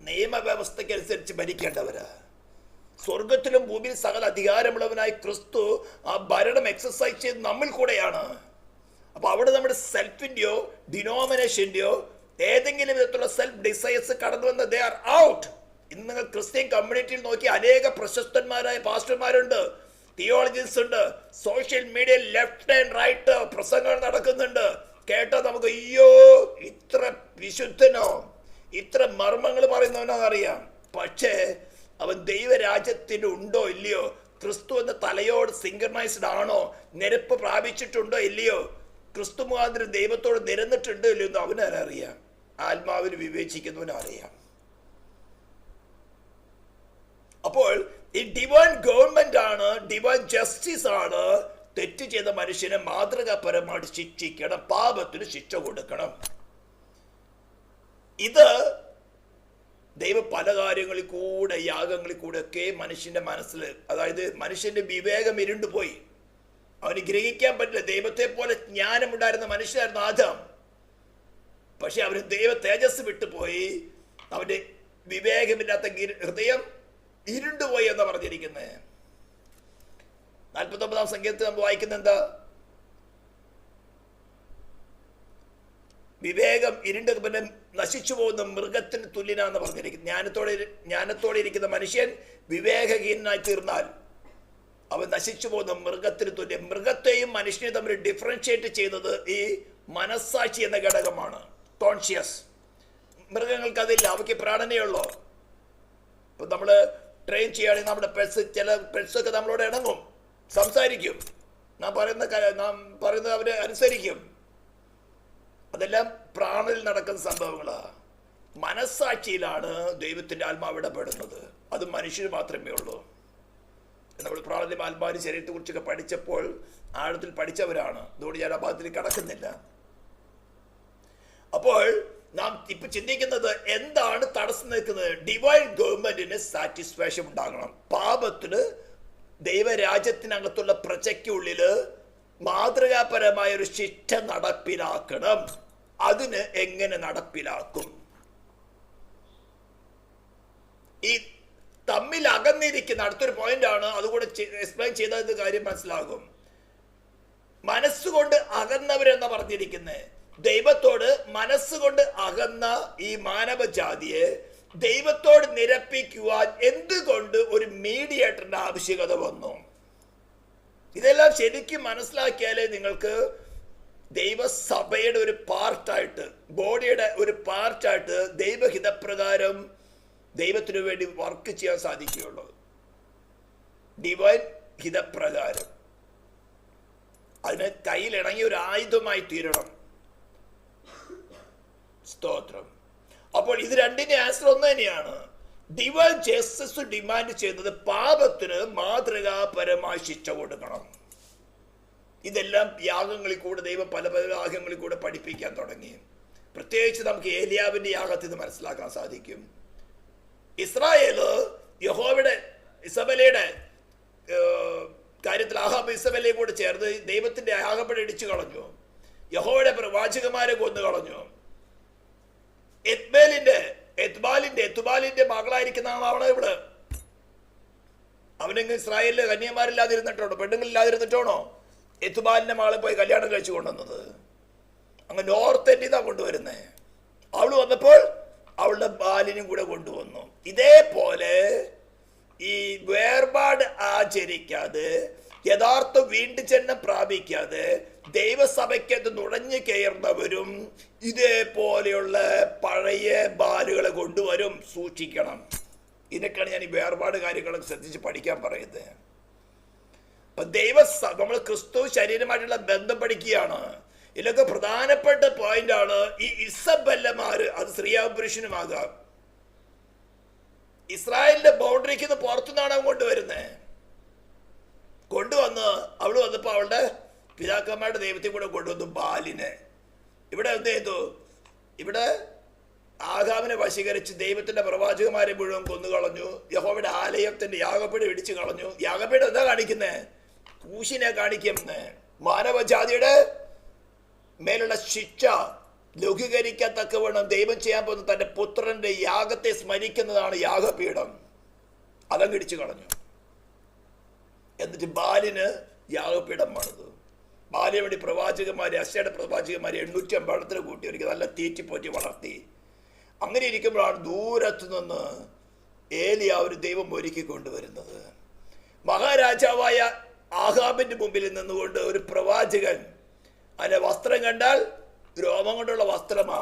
നിയമവ്യവസ്ഥയ്ക്ക് അനുസരിച്ച് ഭരിക്കേണ്ടവരാ. സ്വർഗത്തിലും ഭൂമിയിൽ സകല അധികാരമുള്ളവനായി ക്രിസ്തു ആ ഭരണം എക്സസൈസ് ചെയ്ത് നമ്മിൽ കൂടെയാണ്. അപ്പൊ അവിടെ നമ്മുടെ സെൽഫിന്റെയോ ഡിനോമിനേഷന്റെയോ ഏതെങ്കിലും വിധത്തിലുള്ള സെൽഫ് ഡിസയേഴ്സ് കടന്നു വന്ന ദേ ആർ ഔട്ട്. ഇന്ന് നിങ്ങൾ ക്രിസ്ത്യൻ കമ്മ്യൂണിറ്റിയിൽ നോക്കി അനേക പ്രശസ്തന്മാരായ പാസ്റ്റർമാരുണ്ട്, തിയോളജിസ്റ്റ് ഉണ്ട്. സോഷ്യൽ മീഡിയയിൽ ലെഫ്റ്റ് ആൻഡ് റൈറ്റ് പ്രസംഗങ്ങൾ നടക്കുന്നുണ്ട്. കേട്ടാൽ നമുക്ക് അയ്യോ ഇത്ര വിശുദ്ധനോ ഇത്ര മർമ്മങ്ങൾ പറയുന്നവനോ അറിയാം. പക്ഷേ അവൻ ദൈവരാജ്യത്തിന് ഉണ്ടോ ഇല്ലയോ, ക്രിസ്തു എന്ന തലയോട് സിങ്കർണൈസ്ഡ് ആണോ, നിരപ്പ് പ്രാപിച്ചിട്ടുണ്ടോ ഇല്ലയോ, ക്രിസ്തു മുഖാന്തരം ദൈവത്തോട് നിരന്നിട്ടുണ്ടോ ഇല്ലയോ എന്ന് അവനറിയാം. ആത്മാവിന് വിവേചിക്കുന്നവനറിയാം. അപ്പോൾ ഈ ഡിവൈൻ ഗവൺമെന്റ് ആണ്, ഡിവൈൻ ജസ്റ്റിസ് ആണ് തെറ്റ് ചെയ്ത മനുഷ്യനെ മാതൃകാപരമായിട്ട് ശിക്ഷിക്കണം, പാപത്തിന് ശിക്ഷ കൊടുക്കണം. ഇത് ദൈവം പല കാര്യങ്ങളിൽ കൂടെ, യാഗങ്ങളിൽ കൂടെ ഒക്കെ മനുഷ്യന്റെ മനസ്സിൽ, അതായത് മനുഷ്യന്റെ വിവേകം ഇരുണ്ടുപോയി, അവന് ഗ്രഹിക്കാൻ പറ്റില്ല. ദൈവത്തെ പോലെ ജ്ഞാനമുണ്ടായിരുന്ന മനുഷ്യനായിരുന്നു ആദാം. പക്ഷെ അവന് ദൈവ തേജസ് വിട്ടുപോയി, അവന്റെ വിവേകമില്ലാത്ത ഹൃദയം ഇരുണ്ടുപോയി എന്ന് പറഞ്ഞിരിക്കുന്നത്. 49-ാം സങ്കീർത്തനത്തിൽ നമ്മൾ വായിക്കുന്ന എന്താ? വിവേകം ഇരുണ്ട പിന്നെ നശിച്ചു പോകുന്ന മൃഗത്തിന് തുല്യനാന്ന് പറഞ്ഞിരിക്കുന്നത്. ജ്ഞാനത്തോടെ ഇരിക്കുന്ന മനുഷ്യൻ വിവേകഹീനായി തീർന്നാൽ അവൻ നശിച്ചു പോകുന്ന മൃഗത്തിന് തുല്യം. മൃഗത്തെയും മനുഷ്യനെയും തമ്മിൽ ഡിഫറൻഷിയേറ്റ് ചെയ്യുന്നത് ഈ മനസ്സാക്ഷി എന്ന ഘടകമാണ്, കോൺഷ്യസ്. മൃഗങ്ങൾക്ക് അതില്ല, അവയ്ക്ക് പ്രാണനേ ഉള്ളൂ. ഇപ്പം നമ്മൾ ട്രെയിൻ ചെയ്യുകയാണെങ്കിൽ നമ്മുടെ ചില പെറ്റ്സൊക്കെ നമ്മളോട് ഇണങ്ങും, സംസാരിക്കും, നാം പറയുന്നത് അവരെ അനുസരിക്കും. അതെല്ലാം പ്രാണനിൽ നടക്കുന്ന സംഭവങ്ങളാണ്. മനസ്സാക്ഷിയിലാണ് ദൈവത്തിൻ്റെ ആത്മാവ് ഇടപെടുന്നത്. അത് മനുഷ്യന് മാത്രമേ ഉള്ളൂ. നമ്മൾ പ്രാണനും ആത്മാവിനും ശരീരത്തെ കുറിച്ചൊക്കെ പഠിച്ചപ്പോൾ ആഴത്തിൽ പഠിച്ചവരാണ്. അതുകൊണ്ട് ഞാൻ ആ ഭാഗത്തിൽ കടക്കുന്നില്ല. അപ്പോൾ നാം ഇപ്പൊ ചിന്തിക്കുന്നത് എന്താണ് തടസ്സം നിൽക്കുന്നത്? ഡിവൈൻ ഗവൺമെന്റിന് സാറ്റിസ്ഫാക്ഷൻ ഉണ്ടാകണം. പാപത്തിന് ദൈവരാജ്യത്തിനകത്തുള്ള പ്രജയ്ക്കുള്ളില് മാതൃകാപരമായ ഒരു ശിക്ഷ നടപ്പിലാക്കണം. അതിന് എങ്ങനെ നടപ്പിലാക്കും? ഈ തമ്മിൽ അകന്നിരിക്കുന്ന അടുത്തൊരു പോയിന്റാണ്, അതുകൂടെ എക്സ്പ്ലെയിൻ ചെയ്തത് കാര്യം മനസ്സിലാകും. മനസ്സുകൊണ്ട് അകന്നവരെന്ന് പറഞ്ഞിരിക്കുന്നത്, ദൈവത്തോട് മനസ്സുകൊണ്ട് അകന്ന ഈ മാനവജാതിയെ ദൈവത്തോട് നിരപ്പിക്കുവാൻ എന്തുകൊണ്ട് ഒരു മീഡിയേറ്ററിന്റെ ആവശ്യകത വന്നു? ഇതെല്ലാം ശരിക്കും മനസ്സിലാക്കിയാലേ നിങ്ങൾക്ക് ദൈവസഭയുടെ ഒരു പാർട്ടായിട്ട്, ബോഡിയുടെ ഒരു പാർട്ടായിട്ട് ദൈവഹിതപ്രകാരം ദൈവത്തിനു വേണ്ടി വർക്ക് ചെയ്യാൻ സാധിക്കുകയുള്ളൂ. ഡിവൈൻ ഹിതപ്രകാരം അതിന് കയ്യിലിണങ്ങിയ ഒരു ആയുധമായി തീരണം. സ്തോത്രം. അപ്പോൾ ഇത് രണ്ടിന്റെ ആൻസർ ഒന്ന് തന്നെയാണ്. ഡിവൈൻ ജസ്റ്റിസ് ഡിമാൻഡ് ചെയ്യുന്നത് പാപത്തിന് മാതൃകാപരമായി ശിക്ഷ കൊടുക്കണം. ഇതെല്ലാം യാഗങ്ങളിൽ കൂടെ ദൈവം പല പല യാഗങ്ങളിൽ കൂടെ പഠിപ്പിക്കാൻ തുടങ്ങി. പ്രത്യേകിച്ച് നമുക്ക് ഏലിയാവിന്റെ യാഗത്തിൽ നിന്ന് മനസ്സിലാക്കാൻ സാധിക്കും. ഇസ്രായേല് യഹോവയുടെ ഇസബലയുടെ കാര്യത്തിൽ ആഹാബ് ഇസബലയും കൂടെ ചേർന്ന് ദൈവത്തിന്റെ യാഗപ്പടി ഇടിച്ചു കളഞ്ഞു. യഹോവയുടെ പ്രവാചകന്മാരെ കൊന്നു കളഞ്ഞു. എത്ബാലിന്റെ മകളായിരിക്കുന്ന ആളാണ് ഇവിടെ. അവനെങ്കിൽ ഇസ്രായേലിലെ കന്യമാരില്ലാതിരുന്നിട്ടാണോ, പെണ്ണുങ്ങളില്ലാതിരുന്നിട്ടാണോ എത്ബാലിന്റെ മകളെ പോയി കല്യാണം കഴിച്ചു കൊണ്ടുവന്നത്? അങ്ങ് നോർത്ത് ഇന്ത്യന്നാ കൊണ്ടുവരുന്നേ. അവള് വന്നപ്പോൾ അവളുടെ ബാലിനും കൂടെ കൊണ്ടുവന്നു. ഇതേപോലെ ഈ വേർപാട് ആചരിക്കാതെ, യഥാർത്ഥ വീണ്ടുജന്മം പ്രാപിക്കാതെ ദൈവസഭയ്ക്കത് നുഴഞ്ഞു കയറുന്നവരും ഇതേപോലെയുള്ള പഴയ ബാലുകളെ കൊണ്ടുവരും. സൂക്ഷിക്കണം. ഇതിനൊക്കെയാണ് ഞാൻ ഈ വേർപാട് കാര്യങ്ങളൊക്കെ ശ്രദ്ധിച്ച് പഠിക്കാൻ പറയുന്നത്. അപ്പൊ നമ്മൾ ക്രിസ്തു ശരീരമായിട്ടുള്ള ബന്ധം പഠിക്കുകയാണ്. ഇതിലൊക്കെ പ്രധാനപ്പെട്ട പോയിന്റാണ് ഈ ഇസബല്ലമാര്. അത് സ്ത്രീയാവും പുരുഷനുമാകാം. ഇസ്രായേലിന്റെ ബൗണ്ടറിക്ക് പുറത്തുനിന്നാണ് അവൻ കൊണ്ടുവന്ന് അവള് വന്നപ്പോ അവളുടെ പിതാക്കന്മാരുടെ ദൈവത്തെ കൂടെ കൊണ്ടുവന്നു ബാലിനെ. ഇവിടെ എന്ത് ചെയ്തു? ഇവിടെ ആഹാബിനെ വശീകരിച്ച് ദൈവത്തിന്റെ പ്രവാചകന്മാരെ മുഴുവൻ കൊന്നുകളഞ്ഞു. യഹോവയുടെ ആലയത്തിന്റെ യാഗപ്പീഠ ഇടിച്ചു കളഞ്ഞു. യാഗപ്പീഠ എന്താ കാണിക്കുന്നേ? കൂശിനെ കാണിക്കുന്നേ. മാനവജാതിയുടെ മേലുള്ള ശിക്ഷ ലഘൂകരിക്കത്തക്കവണ്ണം ദൈവം ചെയ്യാൻ പോകുന്ന തന്റെ പുത്രന്റെ യാഗത്തെ സ്മരിക്കുന്നതാണ് യാഗപീഠം. അതങ്ങ് ഇടിച്ചു കളഞ്ഞു. എന്നിട്ട് ബാലിന് യാഗപീഠം പണിതു. ബാലിന് വേണ്ടി പ്രവാചകന്മാരെ, അശ്ശയുടെ പ്രവാചകന്മാരെ 850 കൂട്ടി ഒരു നല്ല തീറ്റിപ്പോറ്റി വളർത്തി. അങ്ങനെ ഇരിക്കുമ്പോഴാണ് ദൂരത്തു നിന്ന് ഏലിയാവ് ഒരു ദൈവം ഒരുക്കി കൊണ്ടുവരുന്നത്. മഹാരാജാവായ ആഹാബിന്റെ മുമ്പിൽ നിന്നുകൊണ്ട് ഒരു പ്രവാചകൻ, അതിന്റെ വസ്ത്രം കണ്ടാൽ രോമം കൊണ്ടുള്ള വസ്ത്രമാ,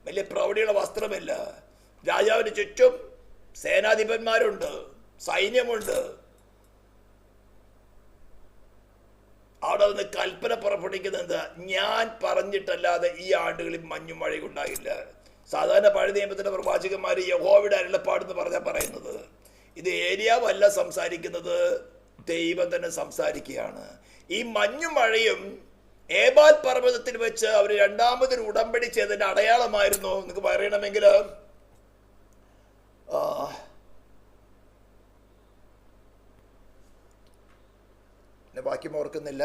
വലിയ പ്രൗഢിയുള്ള വസ്ത്രമില്ല. രാജാവിന് ചുറ്റും സേനാധിപന്മാരുണ്ട്, സൈന്യമുണ്ട്. അവിടെ നിന്ന് കൽപ്പന പുറപ്പെടുവിക്കുന്നത് ഞാൻ പറഞ്ഞിട്ടല്ലാതെ ഈ ആണ്ടുകളിൽ മഞ്ഞും മഴയും ഉണ്ടാകില്ല. സാധാരണ പഴയ നിയമത്തിന്റെ പ്രവാചകന്മാർ യഹോവയുടെ അരുളപ്പാടെന്ന് പറഞ്ഞാൽ പറയുന്നത്. ഇത് ഏലിയാവല്ല സംസാരിക്കുന്നത്, ദൈവം തന്നെ സംസാരിക്കുകയാണ്. ഈ മഞ്ഞും മഴയും ഏബാൽ പർവ്വതത്തിൽ വെച്ച് അവർ രണ്ടാമതൊരു ഉടമ്പടി ചെയ്തതിന്റെ അടയാളമായിരുന്നു. നിങ്ങൾക്ക് പറയണമെങ്കിൽ വാക്യം ഓർക്കുന്നില്ല,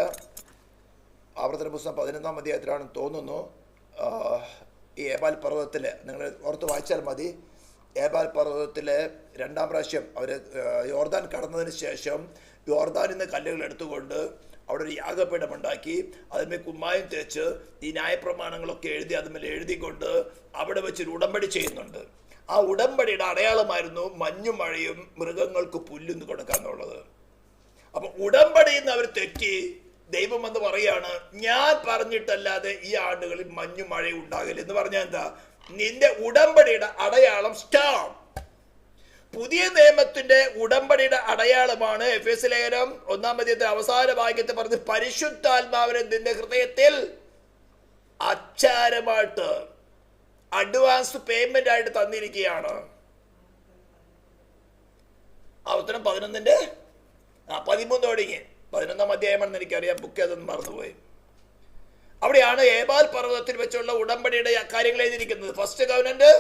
ആവർത്തന പുസ്തകം 11-ാം അധ്യായത്തിലാണെന്ന് തോന്നുന്നു. ഈ ഏബാൽ പർവ്വതത്തിൽ നിങ്ങൾ ഓർത്ത് വായിച്ചാൽ മതി. ഏബാൽ പർവ്വതത്തിൽ രണ്ടാം പ്രാവശ്യം അവർ യോർദാൻ കടന്നതിന് ശേഷം യോർദാനിൽ നിന്ന് കല്ലുകൾ എടുത്തുകൊണ്ട് അവിടെ ഒരു യാഗപീഠമുണ്ടാക്കി അതിന്മേൽ കുമ്മായം തേച്ച് ഈ ന്യായപ്രമാണങ്ങളൊക്കെ എഴുതി അതിന്മേൽ എഴുതിക്കൊണ്ട് അവിടെ വെച്ചൊരു ഉടമ്പടി ചെയ്യുന്നുണ്ട്. ആ ഉടമ്പടിയുടെ അടയാളമായിരുന്നു മഞ്ഞും മഴയും മൃഗങ്ങൾക്ക് പുല്ലുന്ന് കൊടുക്കാന്നുള്ളത്. അപ്പൊ ഉടമ്പടിയിൽ നിന്ന് അവർ തെറ്റി ദൈവം എന്ന് പറയാണ്, ഞാൻ പറഞ്ഞിട്ടല്ലാതെ ഈ ആണ്ടുകളിൽ മഞ്ഞും മഴയും ഉണ്ടാകില്ല എന്ന് പറഞ്ഞാൽ എന്താ? നിന്റെ ഉടമ്പടിയുടെ അടയാളം സ്റ്റാം. പുതിയ നിയമത്തിന്റെ ഉടമ്പടിയുടെ അടയാളമാണ് എഫേസ്യ ലേഖനം 1-ാം അധ്യായത്തിന്റെ അവസാന വാക്യത്തിൽ പറഞ്ഞ് പരിശുദ്ധാത്മാവിനെ നിന്റെ ഹൃദയത്തിൽ അച്ചാരമായിട്ട് അഡ്വാൻസ് പേയ്മെന്റ് ആയിട്ട് തന്നിരിക്കുകയാണ്. അവസരം 11-ന്റെ 13 തുടങ്ങി 11-ാം അധ്യായമാണെന്ന് എനിക്കറിയാം, ബുക്ക് അതൊന്നും മറന്നുപോയി. അവിടെയാണ് ഏബാൽ പർവ്വതത്തിൽ വെച്ചുള്ള ഉടമ്പടിയുടെ കാര്യങ്ങൾ എഴുതിയിരിക്കുന്നത്. ഫസ്റ്റ് കവനന്റ്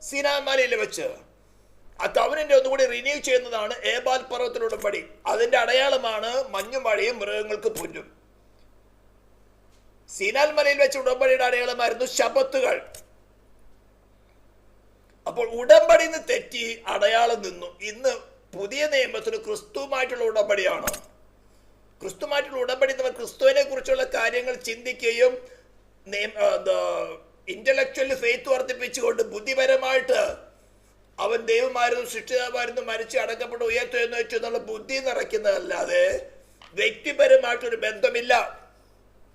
സീനായ് മലയിൽ വെച്ച്, ആ കവനന്റ് ഒന്നുകൂടി റിന്യൂ ചെയ്യുന്നതാണ് ഏബാൽ പർവ്വതത്തിൽ ഉടമ്പടി. അതിന്റെ അടയാളമാണ് മഞ്ഞും മഴയും മൃഗങ്ങൾക്ക് പുല്ലും. സീനായ് മലയിൽ വെച്ച ഉടമ്പടിയുടെ അടയാളമായിരുന്നു ശബത്തുകൾ. അപ്പോൾ ഉടമ്പടി നിന്ന് തെറ്റി അടയാളം നിന്നു. ഇന്ന് പുതിയ നിയമത്തിന് ക്രിസ്തുവുമായിട്ടുള്ള ഉടമ്പടിയാണ്. ക്രിസ്തുമായിട്ടുള്ള ഉടമ്പടി നമ്മൾ ക്രിസ്തുവിനെ കുറിച്ചുള്ള കാര്യങ്ങൾ ചിന്തിക്കുകയും ഇന്റലക്ച്വലി ഫെയ്ത്ത് വർദ്ധിപ്പിച്ചുകൊണ്ട് ബുദ്ധിപരമായിട്ട് അവൻ ദൈവമായിരുന്നു, സൃഷ്ടിതാവായിരുന്നു, മരിച്ച് അടക്കപ്പെട്ട് ഉയർത്തെന്ന് വെച്ചു എന്നുള്ള ബുദ്ധി നിറയ്ക്കുന്നതല്ലാതെ വ്യക്തിപരമായിട്ടൊരു ബന്ധമില്ല.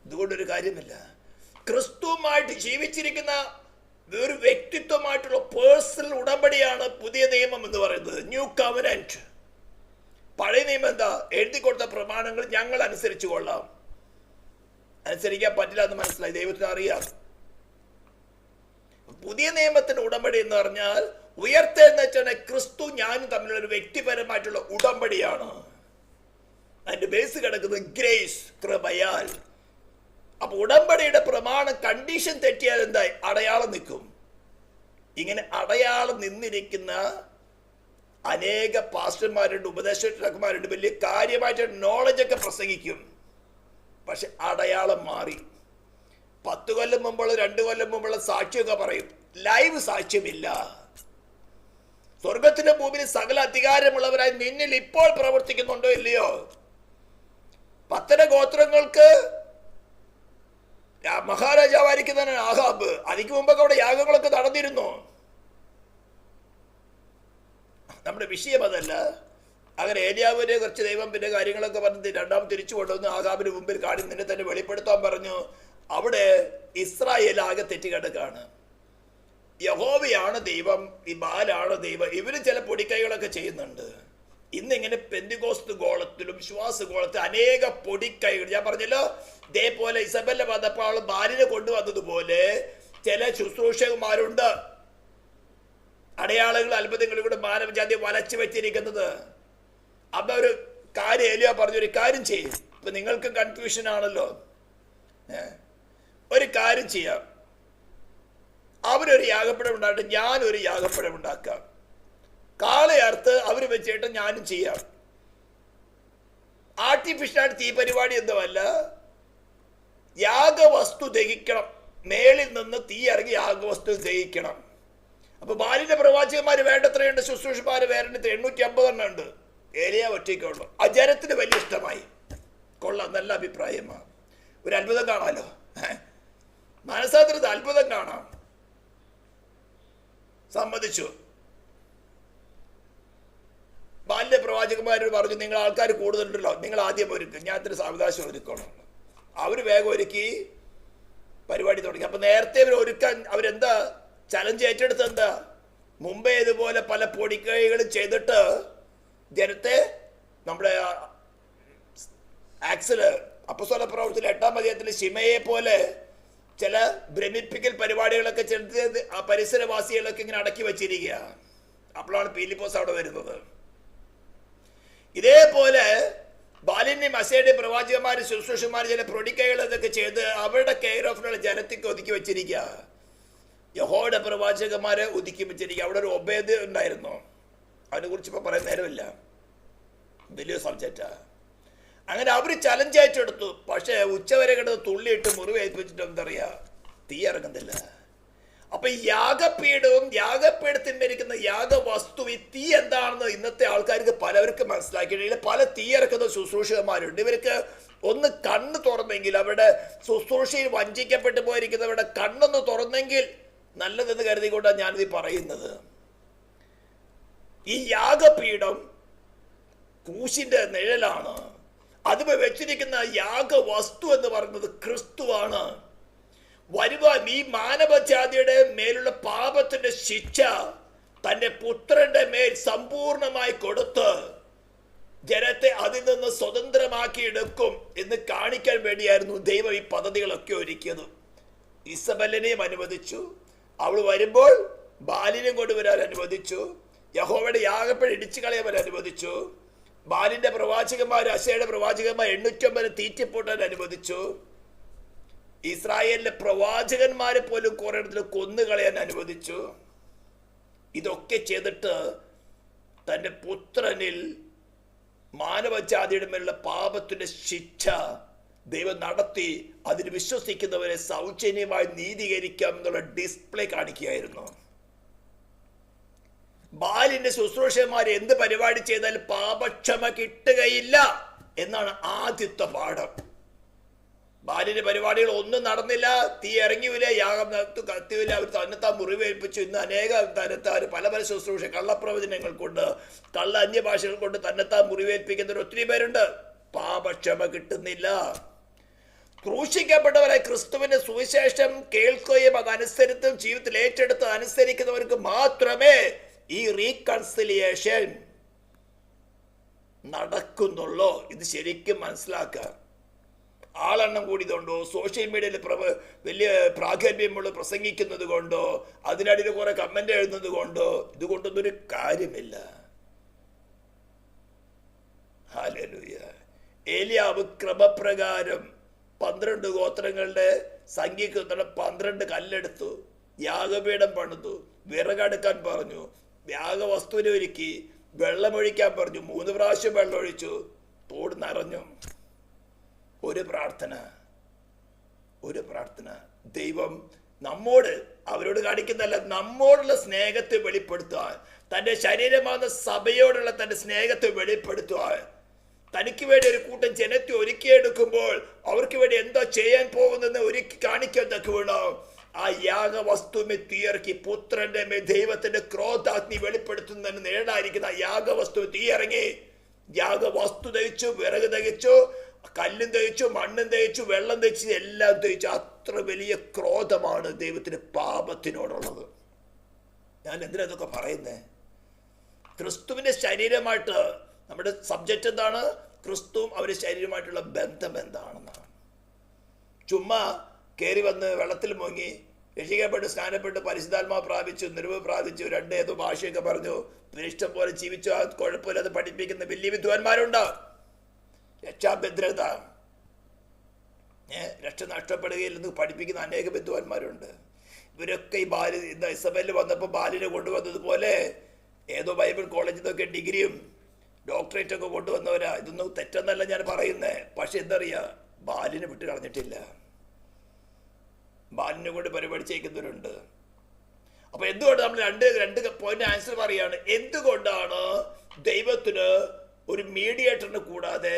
ഇതുകൊണ്ടൊരു കാര്യമില്ല. ക്രിസ്തുവുമായിട്ട് ജീവിച്ചിരിക്കുന്ന ഒരു വ്യക്തിത്വമായിട്ടുള്ള പേഴ്സണൽ ഉടമ്പടിയാണ് പുതിയ നിയമം എന്ന് പറയുന്നത്, ന്യൂ കവനന്റ്. പഴയ നിയമം എന്താ? എഴുതി കൊടുത്ത പ്രമാണങ്ങൾ ഞങ്ങൾ അനുസരിച്ചു കൊള്ളാം. അനുസരിക്കാൻ പറ്റില്ല എന്ന് മനസ്സിലായി, ദൈവത്തിന് അറിയാം. പുതിയ നിയമത്തിന്റെ ഉടമ്പടി എന്ന് പറഞ്ഞാൽ ഉയർത്തെഴുന്നേറ്റ ക്രിസ്തു ഞാനും തമ്മിലുള്ള ഒരു വ്യക്തിപരമായിട്ടുള്ള ഉടമ്പടിയാണ്. അതിന്റെ ബേസ് കിടക്കുന്നത് ഗ്രേസ്, കൃപയാൽ. അപ്പൊ ഉടമ്പടിയുടെ പ്രമാണം കണ്ടീഷൻ തെറ്റിയാൽ എന്തായി? അടയാളം നിൽക്കും. ഇങ്ങനെ അടയാളം നിന്നിരിക്കുന്ന അനേക പാസ്റ്റർമാരുണ്ട്, ഉപദേശകന്മാരുണ്ട്, വലിയ കാര്യമായിട്ട് നോളജൊക്കെ പ്രസംഗിക്കും. പക്ഷെ അടയാളം മാറി. 10 കൊല്ലം മുമ്പുള്ള 2 കൊല്ലം മുമ്പുള്ള സാക്ഷ്യമൊക്കെ പറയും, ലൈവ് സാക്ഷ്യമില്ല. സ്വർഗത്തിന്റെ ഭൂമിയിൽ സകല അധികാരമുള്ളവരായി നിന്നിൽ ഇപ്പോൾ പ്രവർത്തിക്കുന്നുണ്ടോ ഇല്ലയോ? 10 ഗോത്രങ്ങൾക്ക് മഹാരാജാവായിരിക്കുന്നതാണ് ആഹാബ്. അതിക്ക് മുമ്പൊക്കെ അവിടെ യാഗങ്ങളൊക്കെ നടന്നിരുന്നു. നമ്മുടെ വിഷയം അതല്ല. അങ്ങനെ ഏലിയാവിനെ കുറിച്ച് ദൈവം പിന്നെ കാര്യങ്ങളൊക്കെ പറഞ്ഞ് രണ്ടാമത് തിരിച്ചു കൊണ്ടുവന്ന് ആഹാബിന് മുമ്പിൽ കാണി നിന്നെ തന്നെ വെളിപ്പെടുത്താൻ പറഞ്ഞു. അവിടെ ഇസ്രായേൽ ആകെ തെറ്റിക്കിടക്കാണ്. യഹോവയാണ് ദൈവം, ഈ ബാലാണ് ദൈവം. ഇവര് ചില പൊടിക്കൈകളൊക്കെ ചെയ്യുന്നുണ്ട്. ഇന്നിങ്ങനെ പെന്തിക്കോസ്ത് ഗോളത്തിലും വിശ്വാസ ഗോളത്തിലും അനേക പൊടിക്കൈകൾ. ഞാൻ പറഞ്ഞല്ലോ, ഇതേപോലെ ഇസബെല്ല വന്നപ്പോൾ അവൾ ബാലിനെ കൊണ്ടുവന്നതുപോലെ ചില ശുശ്രൂഷകന്മാരുണ്ട്, അടയാളങ്ങൾ അത്ഭുതങ്ങളിൽ കൂടെ മാനവജാതി വലച്ചു വെച്ചിരിക്കുന്നത്. അപ്പൊ ഒരു കാര്യം ഏലിയാ പറഞ്ഞൊരു കാര്യം ചെയ്യും. ഇപ്പൊ നിങ്ങൾക്ക് കൺഫ്യൂഷൻ ആണല്ലോ. ഒരു കാര്യം ചെയ്യാം, അവരൊരു യാഗപ്പഴം ഉണ്ടായിട്ട് ഞാനൊരു യാഗപ്പഴം ഉണ്ടാക്കാം. കാളയർത്ത് അവർ വെച്ചിട്ട് ഞാനും ചെയ്യാം. ആർട്ടിഫിഷ്യലായിട്ട് ഈ പരിപാടി എന്തുമല്ല, യാഗവസ്തു ദഹിക്കണം. മേളിൽ നിന്ന് തീ ഇറങ്ങി യാഗവസ്തു ദഹിക്കണം. അപ്പൊ ബാലിന്റെ പ്രവാചകന്മാര് വേണ്ടത്രയുണ്ട്, ശുശ്രൂഷമാര് വേറെ 850 ഉണ്ട്. ഏലിയ ഒറ്റയ്ക്കുള്ളൂ. ആ ജനത്തിന് വലിയ ഇഷ്ടമായി. കൊള്ളാം, നല്ല അഭിപ്രായമാണ്. ഒരു അത്ഭുതം കാണാലോ, മനസ്സാത്രത് അത്ഭുതം കാണാം. സമ്മതിച്ചു. ബാല്യ പ്രവാചകന്മാരോട് പറഞ്ഞു, നിങ്ങൾ ആൾക്കാർ കൂടുതലുണ്ടല്ലോ, നിങ്ങൾ ആദ്യം ഒരുക്കും, ഞാൻ ഇത്ര സാവകാശം ഒരുക്കണം. അവര് വേഗം ഒരുക്കി പരിപാടി തുടങ്ങി. അപ്പൊ നേരത്തെ അവർ ഒരുക്കാൻ അവരെന്താ ചലഞ്ച് ഏറ്റെടുത്ത്? എന്താ? മുമ്പേ ഇതുപോലെ പല പൊടിക്കൈകളും ചെയ്തിട്ട് ജനത്തെ നമ്മുടെ ആക്സില് അപ്പസ്തോല പ്രവൃത്തിയിൽ 8-ാം അധ്യായത്തിൽ ശിമയെ പോലെ ചില ഭ്രമിപ്പിക്കൽ പരിപാടികളൊക്കെ ചെയ്ത് ആ പരിസരവാസികളൊക്കെ ഇങ്ങനെ അടക്കി വെച്ചിരിക്കുക. അപ്പോഴാണ് പീലിപ്പോസ് അവിടെ വരുന്നത്. ഇതേപോലെ ബാലിന്റെയും അസയുടെയും പ്രവാചകന്മാരും ശുശ്രൂഷന്മാരും ചില പ്രൊടിക്കൈകൾ ഇതൊക്കെ ചെയ്ത് അവരുടെ കെയർ ഓഫിനുള്ള ജനത്തേക്ക് ഒതുക്കി വെച്ചിരിക്കുക. യഹോവയുടെ പ്രവാചകന്മാരെ ഒതുക്കി വെച്ചിരിക്കുക. അവിടെ ഒരു ഒബേദ് ഉണ്ടായിരുന്നു. അതിനെക്കുറിച്ച് ഇപ്പോൾ പറയാൻ നേരമില്ല, വലിയ സബ്ജക്റ്റാ. അങ്ങനെ അവർ ചലഞ്ച് അയച്ചെടുത്തു. പക്ഷേ ഉച്ചവരെ കിടന്ന് തുള്ളിയിട്ട് മുറിവേൽപ്പിച്ചിട്ട് എന്തറിയാ, തീ ഇറങ്ങുന്നില്ല. അപ്പൊ ഈ യാഗപീഠവും യാഗപീഠത്തിന്മേരിക്കുന്ന യാഗവസ്തു, ഈ തീ എന്താണെന്ന് ഇന്നത്തെ ആൾക്കാർക്ക് പലവർക്കും മനസ്സിലാക്കിയിട്ടില്ല. പല തീ ഇറക്കുന്ന ശുശ്രൂഷകന്മാരുണ്ട്. ഇവർക്ക് ഒന്ന് കണ്ണ് തുറന്നെങ്കിൽ, അവരുടെ ശുശ്രൂഷയിൽ വഞ്ചിക്കപ്പെട്ടു പോയിരിക്കുന്നവരുടെ കണ്ണൊന്ന് തുറന്നെങ്കിൽ നല്ലതെന്ന് കരുതിക്കൊണ്ടാണ് ഞാനിത് പറയുന്നത്. ഈ യാഗപീഠം ക്രൂശിന്റെ നിഴലാണ്. അത് വെച്ചിരിക്കുന്ന യാഗവസ്തു എന്ന് പറയുന്നത് ക്രിസ്തുവാണ്. വരുവാൻ ഈ മാനവജാതിയുടെ മേലുള്ള പാപത്തിന്റെ ശിക്ഷ തന്റെ പുത്രന്റെ മേൽ സമ്പൂർണമായി കൊടുത്ത് ജനത്തെ അതിൽ നിന്ന് സ്വതന്ത്രമാക്കി എടുക്കും എന്ന് കാണിക്കാൻ വേണ്ടിയായിരുന്നു ദൈവം ഈ പദ്ധതികളൊക്കെ ഒരുക്കിയത്. ഇസബെലിനെയും അനുവദിച്ചു. അവൾ വരുമ്പോൾ ബാലിനെയും കൊണ്ടുവരാൻ അനുവദിച്ചു. യഹോവയുടെ യാഗപ്പഴം ഇടിച്ചു കളയാൻ അനുവദിച്ചു. ബാലിന്റെ പ്രവാചകന്മാർ, അശയുടെ പ്രവാചകന്മാർ 850 തീറ്റിപ്പോട്ടാൻ അനുവദിച്ചു. ഇസ്രായേലിലെ പ്രവാചകന്മാരെ പോലും കുറെ ഇടത്തിൽ കൊന്നുകളയാൻ അനുവദിച്ചു. ഇതൊക്കെ ചെയ്തിട്ട് തന്റെ പുത്രനിൽ മാനവജാതിയുടെ മേലുള്ള പാപത്തിന്റെ ശിക്ഷ ദൈവം നടത്തി അതിന് വിശ്വസിക്കുന്നവരെ സൗജന്യമായി നീതീകരിക്കാം എന്നുള്ള ഡിസ്പ്ലേ കാണിക്കുകയായിരുന്നു. ബാലിന്റെ ശുശ്രൂഷന്മാരെ എന്ത് പരിപാടി ചെയ്താലും പാപക്ഷമ കിട്ടുകയില്ല എന്നാണ് ആദ്യത്തെ പാഠം. ബാലിന്റെ പരിപാടികൾ ഒന്നും നടന്നില്ല, തീ ഇറങ്ങിയില്ല, യാഗം കത്തിയില്ല, അവർ തന്നെത്താൻ മുറിവേൽപ്പിച്ചു. ഇന്ന് അനേകം തന്നെത്താൻ പല പല ശുശ്രൂഷ കള്ളപ്രവചനങ്ങൾ കൊണ്ട്, കള്ള അന്യഭാഷകൾ കൊണ്ട് തന്നെത്താൻ മുറിവേൽപ്പിക്കുന്നവർ ഒത്തിരി പേരുണ്ട്. പാപക്ഷമ കിട്ടുന്നില്ല. ക്രൂശിക്കപ്പെട്ടവരെ ക്രിസ്തുവിന്റെ സുവിശേഷം കേൾക്കുകയും അതനുസരിച്ചും ജീവിതത്തിൽ ഏറ്റെടുത്ത് അനുസരിക്കുന്നവർക്ക് മാത്രമേ ഈ റീകൺസിലിയേഷൻ നടക്കുന്നുള്ളൂ. ഇത് ശരിക്കും മനസ്സിലാക്കുക. ആളെണ്ണം കൂടിയതുകൊണ്ടോ, സോഷ്യൽ മീഡിയയിൽ വലിയ പ്രാഗൽഭ്യമുള്ള പ്രസംഗിക്കുന്നത് കൊണ്ടോ, അതിനടിയിൽ കുറെ കമന്റ് എഴുതുന്നത് കൊണ്ടോ ഇതുകൊണ്ടൊന്നും ഒരു കാര്യമില്ല. ഹല്ലേലൂയ. ഏലിയാവ് ക്രമപ്രകാരം 12 ഗോത്രങ്ങളുടെ സംഖ്യക്ക് 12 കല്ലെടുത്തു, യാഗപീഠം പണിതു, വിറകടുക്കാൻ പറഞ്ഞു, യാഗവസ്തുവിനെ ഒരുക്കി, വെള്ളമൊഴിക്കാൻ പറഞ്ഞു. 3 പ്രാവശ്യം വെള്ളമൊഴിച്ചു, തോട് നിറഞ്ഞു. ഒരു പ്രാർത്ഥന ദൈവം നമ്മോട്, അവരോട് കാണിക്കുന്നതല്ല, നമ്മോടുള്ള സ്നേഹത്തെ വെളിപ്പെടുത്തുവാൻ, തൻ്റെ ശരീരമാകുന്ന സഭയോടുള്ള തൻ്റെ സ്നേഹത്തെ വെളിപ്പെടുത്തുവാൻ, തനിക്ക് വേണ്ടി ഒരു കൂട്ടം ജനത്തെ ഒരുക്കിയെടുക്കുമ്പോൾ അവർക്ക് വേണ്ടി എന്താ ചെയ്യാൻ പോകുന്നതെന്ന് ഒരുക്കി കാണിക്കാൻ തക്ക വേണം ആ യാഗവസ്തുവിനെ തീയിറക്കി പുത്രന്റെ മേൽ ദൈവത്തിന്റെ ക്രോധാഗ്നി വെളിപ്പെടുത്തുന്നതിന് നേടായിരിക്കുന്ന ആ യാഗവസ്തു തീയിറങ്ങി. യാഗവസ്തു ദഹിച്ചു, വിറക് ദഹിച്ചു, കല്ലും ദഹിച്ചു, മണ്ണും ദഹിച്ചു, വെള്ളം ദഹിച്ചു, എല്ലാം ദഹിച്ചു. അത്ര വലിയ ക്രോധമാണ് ദൈവത്തിന് പാപത്തിനോടുള്ളത്. ഞാൻ എന്തിനാ ഇതൊക്കെ പറയുന്നേ? ക്രിസ്തുവിന്റെ ശരീരമായിട്ട് നമ്മുടെ സബ്ജക്റ്റ് എന്താണ്? ക്രിസ്തുവും അവരുടെ ശരീരമായിട്ടുള്ള ബന്ധം എന്താണെന്നാണ്. ചുമ്മാ കയറി വന്ന് വെള്ളത്തിൽ മുങ്ങി രക്ഷിക്കപ്പെട്ട് സ്നാനപ്പെട്ട് പരിശുദ്ധാത്മാവ് പ്രാപിച്ചു, നിറവ് പ്രാപിച്ചു, 2 ഏതോ ഭാഷയൊക്കെ പറഞ്ഞു, ഇഷ്ടം പോലെ ജീവിച്ചു, ആ കുഴപ്പമില്ലാതെ പഠിപ്പിക്കുന്ന വലിയ വിദ്വാൻമാരുണ്ട്. രക്ഷാഭദ്രത, രക്ഷ നഷ്ടപ്പെടുകയില്ലെന്ന് പഠിപ്പിക്കുന്ന അനേക വിദ്വാൻമാരുണ്ട്. ഇവരൊക്കെ ഈ ഇസബെല് വന്നപ്പോൾ ബാലിനെ കൊണ്ടുവന്നതുപോലെ ഏതോ ബൈബിൾ കോളേജിൽ നിന്നൊക്കെ ഡിഗ്രിയും ഡോക്ടറേറ്റ് ഒക്കെ കൊണ്ടുവന്നവരാ. ഇതൊന്നും തെറ്റെന്നല്ല ഞാൻ പറയുന്നേ. പക്ഷെ എന്തറിയാ, ബാലിനെ വിട്ട് കളഞ്ഞിട്ടില്ല. ബാലിനെ കൊണ്ട് പരിപാടിച്ചേക്കുന്നവരുണ്ട്. അപ്പൊ എന്തുകൊണ്ട് നമ്മൾ രണ്ട് പോയിന്റ് ആൻസർ പറയാണ്. എന്തുകൊണ്ടാണ് ദൈവത്തിന് ഒരു മീഡിയേറ്ററിന് കൂടാതെ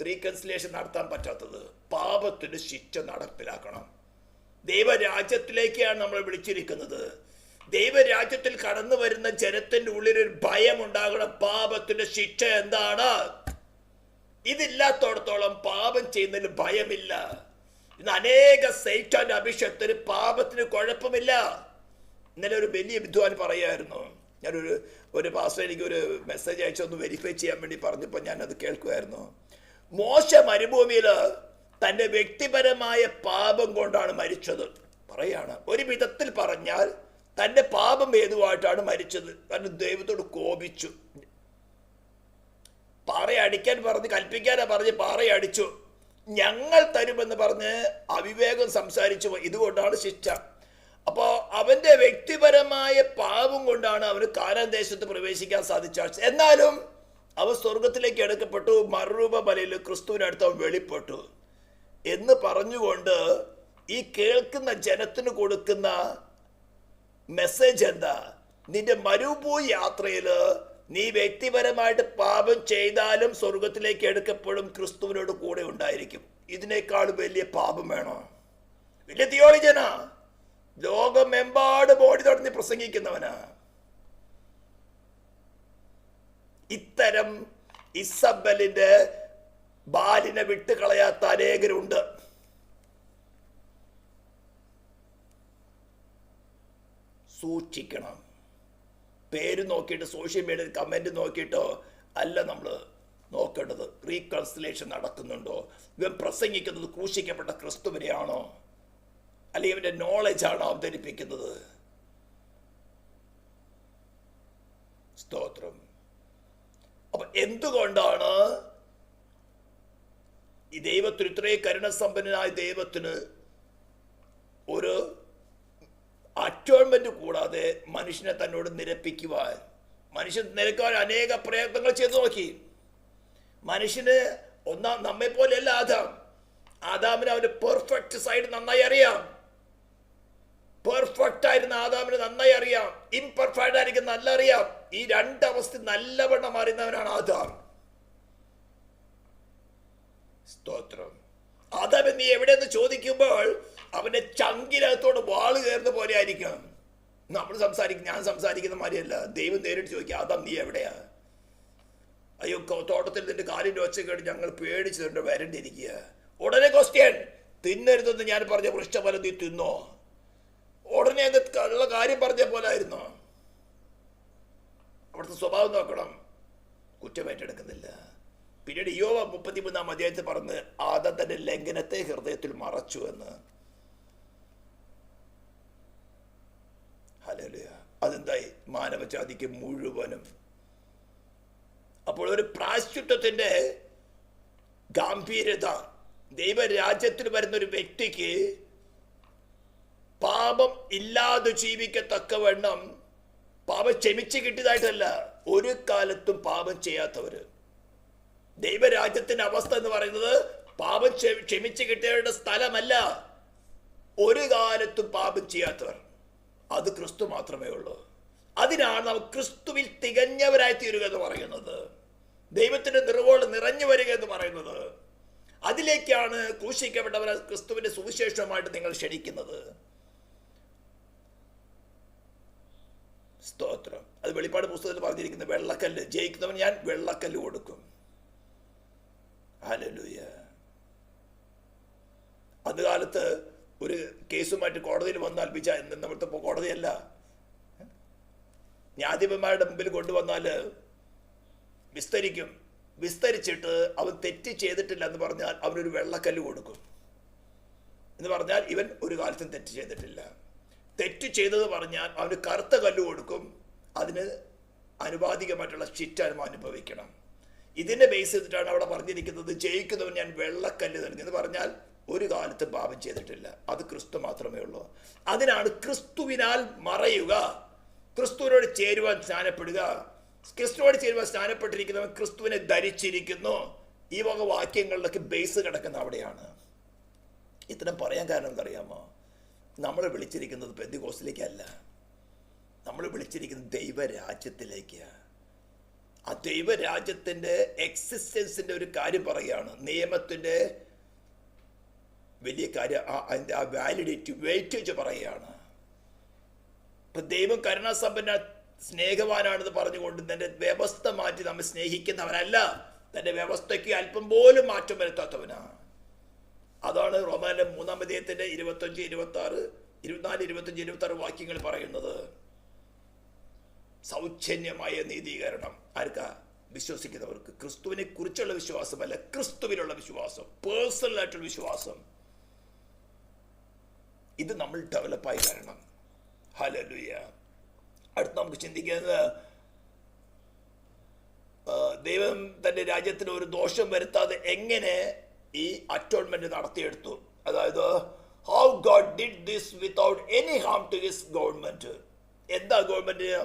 റീകൺസിലിയേഷൻ നടത്താൻ പറ്റാത്തത്? പാപത്തിന് ശിക്ഷ നടപ്പിലാക്കണം. ദൈവരാജ്യത്തിലേക്കാണ് നമ്മൾ വിളിച്ചിരിക്കുന്നത്. ദൈവരാജ്യത്തിൽ കടന്നു വരുന്ന ജനത്തിന്റെ ഉള്ളിൽ ഒരു ഭയം ഉണ്ടാകണം. പാപത്തിന്റെ ശിക്ഷ എന്താണ്? ഇതില്ലാത്തോടത്തോളം പാപം ചെയ്യുന്നതിന് ഭയമില്ല. ഇന്ന് അനേക സൈറ്റാന്റെ അഭിഷേകത്തിന് പാപത്തിന് കുഴപ്പമില്ല. ഇന്നലെ ഒരു വലിയ വിദ്വാൻ പറയായിരുന്നു, ഒരു പാസ്റ്റർ എനിക്കൊരു മെസ്സേജ് അയച്ചൊന്ന് വെരിഫൈ ചെയ്യാൻ വേണ്ടി പറഞ്ഞപ്പോൾ ഞാനത് കേൾക്കുമായിരുന്നു. മോശ മരുഭൂമിയിൽ തൻ്റെ വ്യക്തിപരമായ പാപം കൊണ്ടാണ് മരിച്ചത് പറയാണ്. ഒരു വിധത്തിൽ പറഞ്ഞാൽ തൻ്റെ പാപം ഹേതുവായിട്ടാണ് മരിച്ചത്. കാരണം ദൈവത്തോട് കോപിച്ചു, പാറയടിക്കാൻ പറഞ്ഞ്, കൽപ്പിക്കാനാ പറഞ്ഞ് പാറയടിച്ചു. ഞങ്ങൾ തരുമെന്ന് പറഞ്ഞ് അവിവേകം സംസാരിച്ചു. ഇതുകൊണ്ടാണ് ശിക്ഷ. അപ്പോൾ അവൻ്റെ വ്യക്തിപരമായ പാപം കൊണ്ടാണ് അവന് കാനാൻ ദേശത്ത് പ്രവേശിക്കാൻ സാധിച്ചത്. എന്നാലും അവൻ സ്വർഗത്തിലേക്ക് എടുക്കപ്പെട്ടു. മറുരൂപ ബലിയിൽ ക്രിസ്തുവിനടുത്ത് അവൻ വെളിപ്പെട്ടു എന്ന് പറഞ്ഞുകൊണ്ട് ഈ കേൾക്കുന്ന ജനത്തിന് കൊടുക്കുന്ന മെസ്സേജ് എന്താ? നിന്റെ മരുഭൂമി യാത്രയിൽ നീ വ്യക്തിപരമായിട്ട് പാപം ചെയ്താലും സ്വർഗത്തിലേക്ക് എടുക്കപ്പെടും, ക്രിസ്തുവിനോട് കൂടെ ഉണ്ടായിരിക്കും. ഇതിനേക്കാൾ വലിയ പാപം വേണോ? വലിയ തിയോളജിയനാ, ലോകമെമ്പാടും ഓടി തുടങ്ങി പ്രസംഗിക്കുന്നവനാ. ഇത്തരം ഇസബലിന്റെ ബാലിനെ വിട്ടുകളയാത്ത അനേകരുണ്ട്. സൂക്ഷിക്കണം. പേര് നോക്കിയിട്ട് സോഷ്യൽ മീഡിയയിൽ കമന്റ് നോക്കിയിട്ടോ അല്ല നമ്മൾ നോക്കേണ്ടത്. റീകൺസിലേഷൻ നടക്കുന്നുണ്ടോ? ഇവൻ പ്രസംഗിക്കുന്നത് ക്രൂശിക്കപ്പെട്ട ക്രിസ്തുവിനെയാണോ, അല്ലെങ്കിൽ ഇവന്റെ നോളജാണോ അവതരിപ്പിക്കുന്നത്? സ്തോത്രം. അപ്പൊ എന്തുകൊണ്ടാണ് ഈ ദൈവത്തിന് ഇത്രയും കരുണസമ്പന്നനായ ദൈവത്തിന് ഒരു അറ്റോൺമെന്റ് കൂടാതെ മനുഷ്യനെ തന്നോട് നിരപ്പിക്കുവാൻ, മനുഷ്യൻ നിരക്കാൻ അനേക പ്രയത്നങ്ങൾ ചെയ്തു നോക്കി. മനുഷ്യന് നമ്മെ പോലെയല്ല ആദാമിന് അവന്റെ പെർഫെക്റ്റ് സൈഡ് നന്നായി അറിയാം. പെർഫെക്റ്റ് ആയിരുന്ന ആദാമിന് നന്നായി അറിയാം, ഇംപെർഫെക്റ്റ് ആയിരിക്കും നല്ല അറിയാം. ഈ രണ്ടവസ്ഥ നല്ലവണ്ണം അറിയുന്നവനാണ് ആദാം. സ്തോത്രം. ആദാം നീ എവിടെയെന്ന് ചോദിക്കുമ്പോൾ അവന്റെ ചങ്കിനകത്തോട് വാള് കയറുന്ന പോലെ ആയിരിക്കും. ഞാൻ സംസാരിക്കുന്ന മാതിരിയല്ല. ദൈവം നേരിട്ട് ചോദിക്കുക, ആദാം നീ എവിടെയാ? അയ്യോ, തോട്ടത്തിൽ നിന്റെ കാലിന്റെ ഒച്ച കേട്ട് ഞങ്ങൾ പേടിച്ചിട്ടുണ്ട് വരണ്ടിരിക്കുക. ഉടനെ ക്വസ്റ്റ്യൻ, തിന്നരുതെന്ന് ഞാൻ പറഞ്ഞ വൃക്ഷഫലം നീ തിന്നോ? ഉടനെ ഉള്ള കാര്യം പറഞ്ഞ പോലായിരുന്നോ? അവിടുത്തെ സ്വഭാവം നോക്കണം, കുറ്റമേറ്റെടുക്കുന്നില്ല. പിന്നീട് യോവ 33-ാം അധ്യായത്തിൽ പറഞ്ഞ് ആദാം തന്റെ ലംഘനത്തെ ഹൃദയത്തിൽ മറച്ചു എന്ന്. ഹല്ലേലൂയ. അതെന്തായി? മാനവജാതിക്ക് മുഴുവനും. അപ്പോൾ ഒരു പ്രായശ്ചിത്തത്തിന്റെ ഗാംഭീര്യത, ദൈവരാജ്യത്തിൽ വരുന്ന ഒരു വ്യക്തിക്ക് പാപം ഇല്ലാതെ ജീവിക്കത്തക്കവണ്ണം, പാപം ക്ഷമിച്ച് കിട്ടിയതായിട്ടല്ല, ഒരു കാലത്തും പാപം ചെയ്യാത്തവര്. ദൈവരാജ്യത്തിന്റെ അവസ്ഥ എന്ന് പറയുന്നത് പാപം ക്ഷമിച്ച് കിട്ടിയവരുടെ സ്ഥലമല്ല, ഒരു കാലത്തും പാപം ചെയ്യാത്തവർ. അത് ക്രിസ്തു മാത്രമേ ഉള്ളൂ. അതിനാണ് നാം ക്രിസ്തുവിൽ തികഞ്ഞവരായി തീരുക എന്ന് പറയുന്നത്, ദൈവത്തിന്റെ നിറവോട് നിറഞ്ഞു വരിക എന്ന് പറയുന്നത്. അതിലേക്കാണ് ക്രൂശിക്കപ്പെട്ടവരെ ക്രിസ്തുവിന്റെ സുവിശേഷമായിട്ട് നിങ്ങൾ ക്ഷണിക്കുന്നത്. സ്തോത്രം. അത് വെളിപ്പാട് പുസ്തകത്തിൽ പറഞ്ഞിരിക്കുന്നത്, വെള്ളക്കല്ല് ജയിക്കുന്നവൻ ഞാൻ വെള്ളക്കല്ല് കൊടുക്കും. ഹല്ലേലൂയ. അന്ന് കാലത്ത് ഒരു കേസുമായിട്ട് കോടതിയിൽ വന്നാൽ നമ്മുടെ കോടതിയല്ല, ന്യായാധിപന്മാരുടെ മുമ്പിൽ കൊണ്ടുവന്നാൽ വിസ്തരിച്ചിട്ട് അവൻ തെറ്റ് ചെയ്തിട്ടില്ല എന്ന് പറഞ്ഞാൽ അവനൊരു വെള്ളക്കല്ല് കൊടുക്കും. എന്ന് പറഞ്ഞാൽ ഇവൻ ഒരു കാലത്തും തെറ്റ് ചെയ്തിട്ടില്ല. തെറ്റ് ചെയ്തത് പറഞ്ഞാൽ അവന് കറുത്ത കല്ല് കൊടുക്കും. അതിന് അനുപാതികമായിട്ടുള്ള ശിക്ഷ അനുഭവിക്കണം. ഇതിനെ ബേസ് ചെയ്തിട്ടാണ് അവിടെ പറഞ്ഞിരിക്കുന്നത്, ജയിക്കുന്നവൻ ഞാൻ വെള്ളക്കല്ല് നൽകി എന്ന് പറഞ്ഞാൽ ഒരു കാലത്തും പാപം ചെയ്തിട്ടില്ല. അത് ക്രിസ്തു മാത്രമേ ഉള്ളൂ. അതിനാണ് ക്രിസ്തുവിനാൽ മറയുക, ക്രിസ്തുവിനോട് ചേരുവാൻ സ്നാനപ്പെടുക. ക്രിസ്തുവോട് ചേരുവാൻ സ്നാനപ്പെട്ടിരിക്കുന്നവൻ ക്രിസ്തുവിനെ ധരിച്ചിരിക്കുന്നു. ഈ വക വാക്യങ്ങളിലൊക്കെ ബേസ് കിടക്കുന്ന അവിടെയാണ്. ഇത്തരം പറയാൻ കാരണം എന്തറിയാമോ? നമ്മൾ വിളിച്ചിരിക്കുന്നത് പെന്തിക്കോസ്തിലേക്കല്ല, നമ്മൾ വിളിച്ചിരിക്കുന്നത് ദൈവരാജ്യത്തിലേക്ക്. ആ ദൈവരാജ്യത്തിൻ്റെ എക്സിസ്റ്റൻസിൻ്റെ ഒരു കാര്യം പറയുകയാണ്. നിയമത്തിൻ്റെ വലിയ കാര്യം, അതിൻ്റെ ആ വാലിഡിറ്റി, വെയിറ്റേജ് പറയുകയാണ്. ഇപ്പം ദൈവം കരുണാസമ്പന്ന സ്നേഹവാനാണെന്ന് പറഞ്ഞുകൊണ്ട് തൻ്റെ വ്യവസ്ഥ മാറ്റി നമ്മെ സ്നേഹിക്കുന്നവനല്ല, തൻ്റെ വ്യവസ്ഥയ്ക്ക് അല്പം പോലും മാറ്റം വരുത്താത്തവനാണ്. അതാണ് റോമാന്റെ 3-ാം അധ്യായത്തിന്റെ 25, 26 24, 25, 26 വാക്യങ്ങൾ പറയുന്നത് സൗജന്യമായ നീതീകരണം ആർക്കാ? വിശ്വസിക്കുന്നവർക്ക്. ക്രിസ്തുവിനെ കുറിച്ചുള്ള വിശ്വാസമല്ല, ക്രിസ്തുവിലുള്ള വിശ്വാസം, പേഴ്സണൽ ആയിട്ടുള്ള വിശ്വാസം. ഇത് നമ്മൾ ഡെവലപ്പായി വരണം. ഹല്ലേലൂയ. അടുത്ത് നമുക്ക് ചിന്തിക്കുന്നത്, ദൈവം തൻ്റെ രാജ്യത്തിന് ഒരു ദോഷം വരുത്താതെ എങ്ങനെ ഈ അറ്റോൺമെന്റ് നടത്തിയെടുത്തു. അതായത് how God did this without any harm to his government. എന്താ ഗവൺമെന്റിന്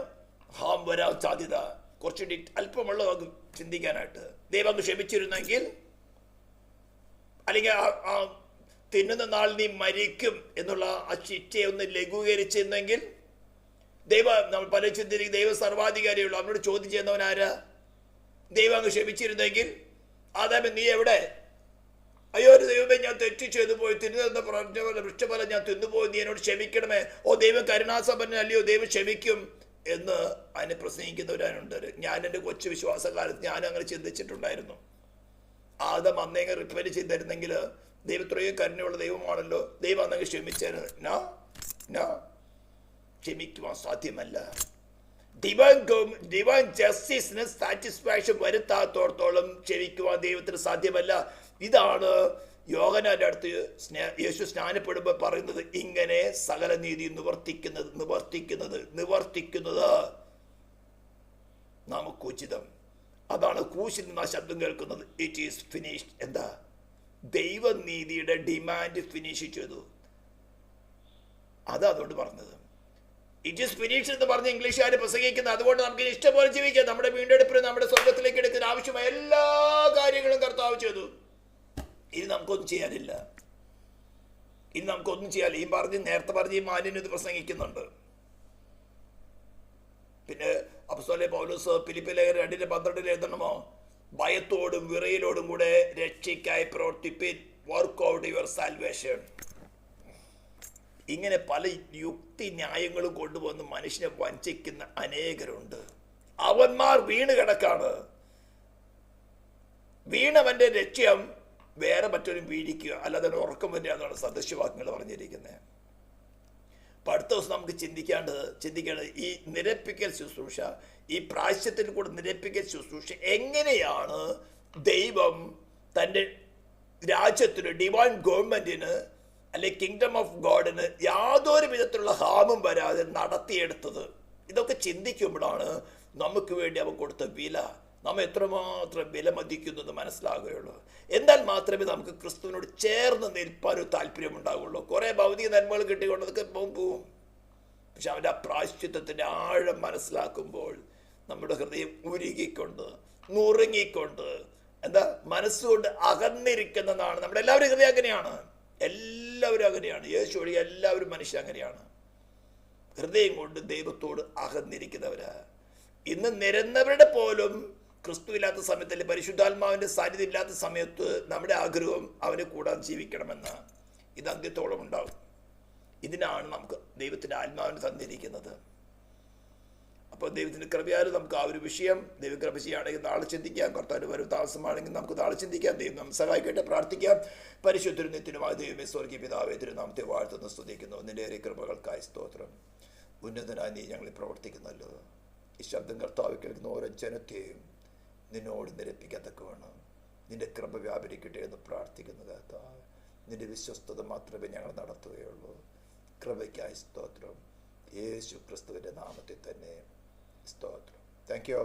ഹാം വരാൻ സാധ്യത? കുറച്ചുകൂടി അല്പമുള്ള നമുക്ക് ചിന്തിക്കാനായിട്ട്. ദൈവം അങ്ങ് ക്ഷമിച്ചിരുന്നെങ്കിൽ, അല്ലെങ്കിൽ ആ തിന്നുന്ന നാൾ നീ മരിക്കും എന്നുള്ള ആ ശിക്ഷയെ ഒന്ന് ലഘൂകരിച്ചിരുന്നെങ്കിൽ, നമ്മൾ പല ചിന്തിരിക്കും ദൈവം സർവാധികാരിയുള്ളൂ, അവനോട് ചോദ്യം ചെയ്യുന്നവനാരാ? ദൈവം അങ്ങ് ക്ഷമിച്ചിരുന്നെങ്കിൽ, ആദാമേ നീ എവിടെ? അയ്യോ ഒരു ദൈവമേ, ഞാൻ തെറ്റ് ചെയ്തു പോയി, തിന്നുന്ന പറഞ്ഞ പോലെ വൃക്ഷഫലം ഞാൻ തിന്നുപോയി, നീ എന്നോട് ക്ഷമിക്കണമേ. ഓ ദൈവം കരുണാസമ്പന്നനല്ലയോ, ദൈവം ക്ഷമിക്കും എന്ന് അതിനെ പ്രസംഗിക്കുന്നവരാനുണ്ട്. ഞാൻ എൻ്റെ കൊച്ചു വിശ്വാസകാലത്ത് ഞാൻ അങ്ങനെ ചിന്തിച്ചിട്ടുണ്ടായിരുന്നു. ആദം അന്നേങ്ങ് റിപ്പയർ ചെയ്തിരുന്നെങ്കിൽ, ദൈവത്രയും കരുണയുള്ള ദൈവമാണല്ലോ, ദൈവം അന്നങ്ങ് ക്ഷമിച്ചായിരുന്നു. ക്ഷമിക്കുവാൻ സാധ്യമല്ല. ഡിവൈൻ ജസ്റ്റിസിന് സാറ്റിസ്ഫാക്ഷൻ വരുത്താത്തോടത്തോളം ക്ഷമിക്കുവാൻ ദൈവത്തിന് സാധ്യമല്ല. ഇതാണ് യോഹന്നാന്റെ അടുത്ത് യേശു സ്നാനപ്പെടുമ്പോൾ പറയുന്നത്. ഇങ്ങനെ സകല നീതി നിവർത്തിക്കുന്നത് നമുക്ക് ഉചിതം. അതാണ് ക്രൂശിൽ നിന്ന് ആ ശബ്ദം കേൾക്കുന്നത്. It is finished. എന്താ? ദൈവനീതിയുടെ ഡിമാൻഡ് ഫിനിഷ് ചെയ്തു. അതുകൊണ്ട് പറഞ്ഞത് ഇറ്റ് ഈസ് ഫിനിഷ്ഡ് എന്ന് പറഞ്ഞ് ഇംഗ്ലീഷുകാർ പ്രസംഗിക്കുന്നത്. അതുകൊണ്ട് നമുക്ക് ഇഷ്ടംപോലെ ജീവിക്കാം. നമ്മുടെ വീണ്ടെടുപ്പിന്, നമ്മുടെ സ്വർഗത്തിലേക്ക് എടുക്കുന്ന ആവശ്യമായ എല്ലാ കാര്യങ്ങളും കർത്താവ് ചെയ്തു. ഇനി നമുക്കൊന്നും ചെയ്യാനില്ല. ഈ നേരത്തെ പറഞ്ഞ് ഈ മാന്യന് ഇത് പ്രസംഗിക്കുന്നുണ്ട്. പിന്നെ അപ്പോസ്തലനായ പൗലോസ് ഫിലിപ്പി ലേഖനം 2:12 എഴുതണമോ? ഭയത്തോടും വിറയലോടും കൂടെ രക്ഷയ്ക്കായി പ്രവർത്തിപ്പിൻ, വർക്ക് ഔട്ട് യുവർ സാൽവേഷൻ. ഇങ്ങനെ പല യുക്തി ന്യായങ്ങളും കൊണ്ടുവന്ന് മനുഷ്യനെ വഞ്ചിക്കുന്ന അനേകരുണ്ട്. അവന്മാർ വീണ് കിടക്കാണ്. വീണവന്റെ ലക്ഷ്യം വേറെ മറ്റൊരു വീഴിക്കുക, അല്ലാതെ ഉറക്കം തന്നെയാണെന്നാണ് സദൃശ്യവാക്യങ്ങൾ പറഞ്ഞിരിക്കുന്നത്. അപ്പം അടുത്ത ദിവസം നമുക്ക് ചിന്തിക്കേണ്ടത് ഈ നിരപ്പിക്കൽ ശുശ്രൂഷ, ഈ പ്രായശ്ചിത്തിൽ കൂടെ നിരപ്പിക്കൽ ശുശ്രൂഷ എങ്ങനെയാണ് ദൈവം തൻ്റെ രാജ്യത്തിന്, ഡിവൈൻ ഗവൺമെന്റിന്, അല്ലെ കിങ്ഡം ഓഫ് ഗോഡിന് യാതൊരു വിധത്തിലുള്ള ഹാമും വരാതെ നടത്തിയെടുത്തത്. ഇതൊക്കെ ചിന്തിക്കുമ്പോഴാണ് നമുക്ക് വേണ്ടി അവൻ കൊടുത്ത വില, നമ്മൾ എത്രമാത്രം വിലമതിക്കുന്നത് മനസ്സിലാകുകയുള്ളൂ. എന്നാൽ മാത്രമേ നമുക്ക് ക്രിസ്തുവിനോട് ചേർന്ന് നിൽപ്പാൻ ഒരു താല്പര്യം ഉണ്ടാകുള്ളൂ. കുറേ ഭൗതിക നന്മകൾ കിട്ടിക്കൊണ്ടതൊക്കെ പോവും. പക്ഷെ അവൻ്റെ ആ പ്രായശ്ചിത്തത്തിൻ്റെ ആഴം മനസ്സിലാക്കുമ്പോൾ നമ്മുടെ ഹൃദയം ഉരുകിക്കൊണ്ട്, നുറുങ്ങിക്കൊണ്ട്, മനസ്സുകൊണ്ട് അകന്നിരിക്കുന്നതാണ്. നമ്മുടെ എല്ലാവരും ഹൃദയം അങ്ങനെയാണ്. എല്ലാവരും അങ്ങനെയാണ്. യേശു ഒഴി എല്ലാവരും മനുഷ്യർ അങ്ങനെയാണ്. ഹൃദയം കൊണ്ട് ദൈവത്തോട് അകന്നിരിക്കുന്നവരാ. ഇന്ന് നിരന്നവരുടെ പോലും ക്രിസ്തു ഇല്ലാത്ത സമയത്ത്, അല്ലെങ്കിൽ പരിശുദ്ധാത്മാവിൻ്റെ സാന്നിധ്യം ഇല്ലാത്ത സമയത്ത് നമ്മുടെ ആഗ്രഹം അവനെ കൂടാതെ ജീവിക്കണമെന്ന്. ഇത് അന്ത്യത്തോളം ഉണ്ടാവും. ഇതിനാണ് നമുക്ക് ദൈവത്തിൻ്റെ ആത്മാവിന് തന്നിരിക്കുന്നത്. അപ്പോൾ ദൈവത്തിൻ്റെ കൃപയാലും നമുക്ക് ആ ഒരു വിഷയം ദൈവകൃപ ചെയ്യുകയാണെങ്കിൽ നാളെ ചിന്തിക്കാം. കർത്താവിൻ്റെ വരും താമസമാണെങ്കിൽ നമുക്ക് നാളെ ചിന്തിക്കാം. ദൈവം നമുക്ക് സഹായിക്കട്ടെ. പ്രാർത്ഥിക്കാം. പരിശുദ്ധരും നിത്യനുമായ ദൈവമേ, സ്വർഗ്ഗീയ പിതാവേ, തിരുനാമത്തെ വാഴ്ത്തുന്നു, സ്തുതിക്കുന്നു. നിന്റെ ഏറെ കൃപകൾക്കായി സ്തോത്രം. ഉന്നതനായി നീ ഞങ്ങളിൽ പ്രവർത്തിക്കുന്നല്ലോ. ഈ ശബ്ദം കർത്താവ് കേൾക്കുന്ന ഓരോ ജനത്തെയും നിന്നോട് നിരപ്പിക്കത്തക്ക വേണം. നിന്റെ കൃപ വ്യാപരിക്കട്ടെ എന്ന് പ്രാർത്ഥിക്കുന്നു കർത്താവ്. നിന്റെ വിശ്വസ്തത മാത്രമേ ഞങ്ങൾ നടത്തുകയുള്ളൂ. കൃപയ്ക്കായി സ്തോത്രം. യേശു ക്രിസ്തുവിൻ്റെ നാമത്തിൽ തന്നെ സ്തോത്രം. Thank you.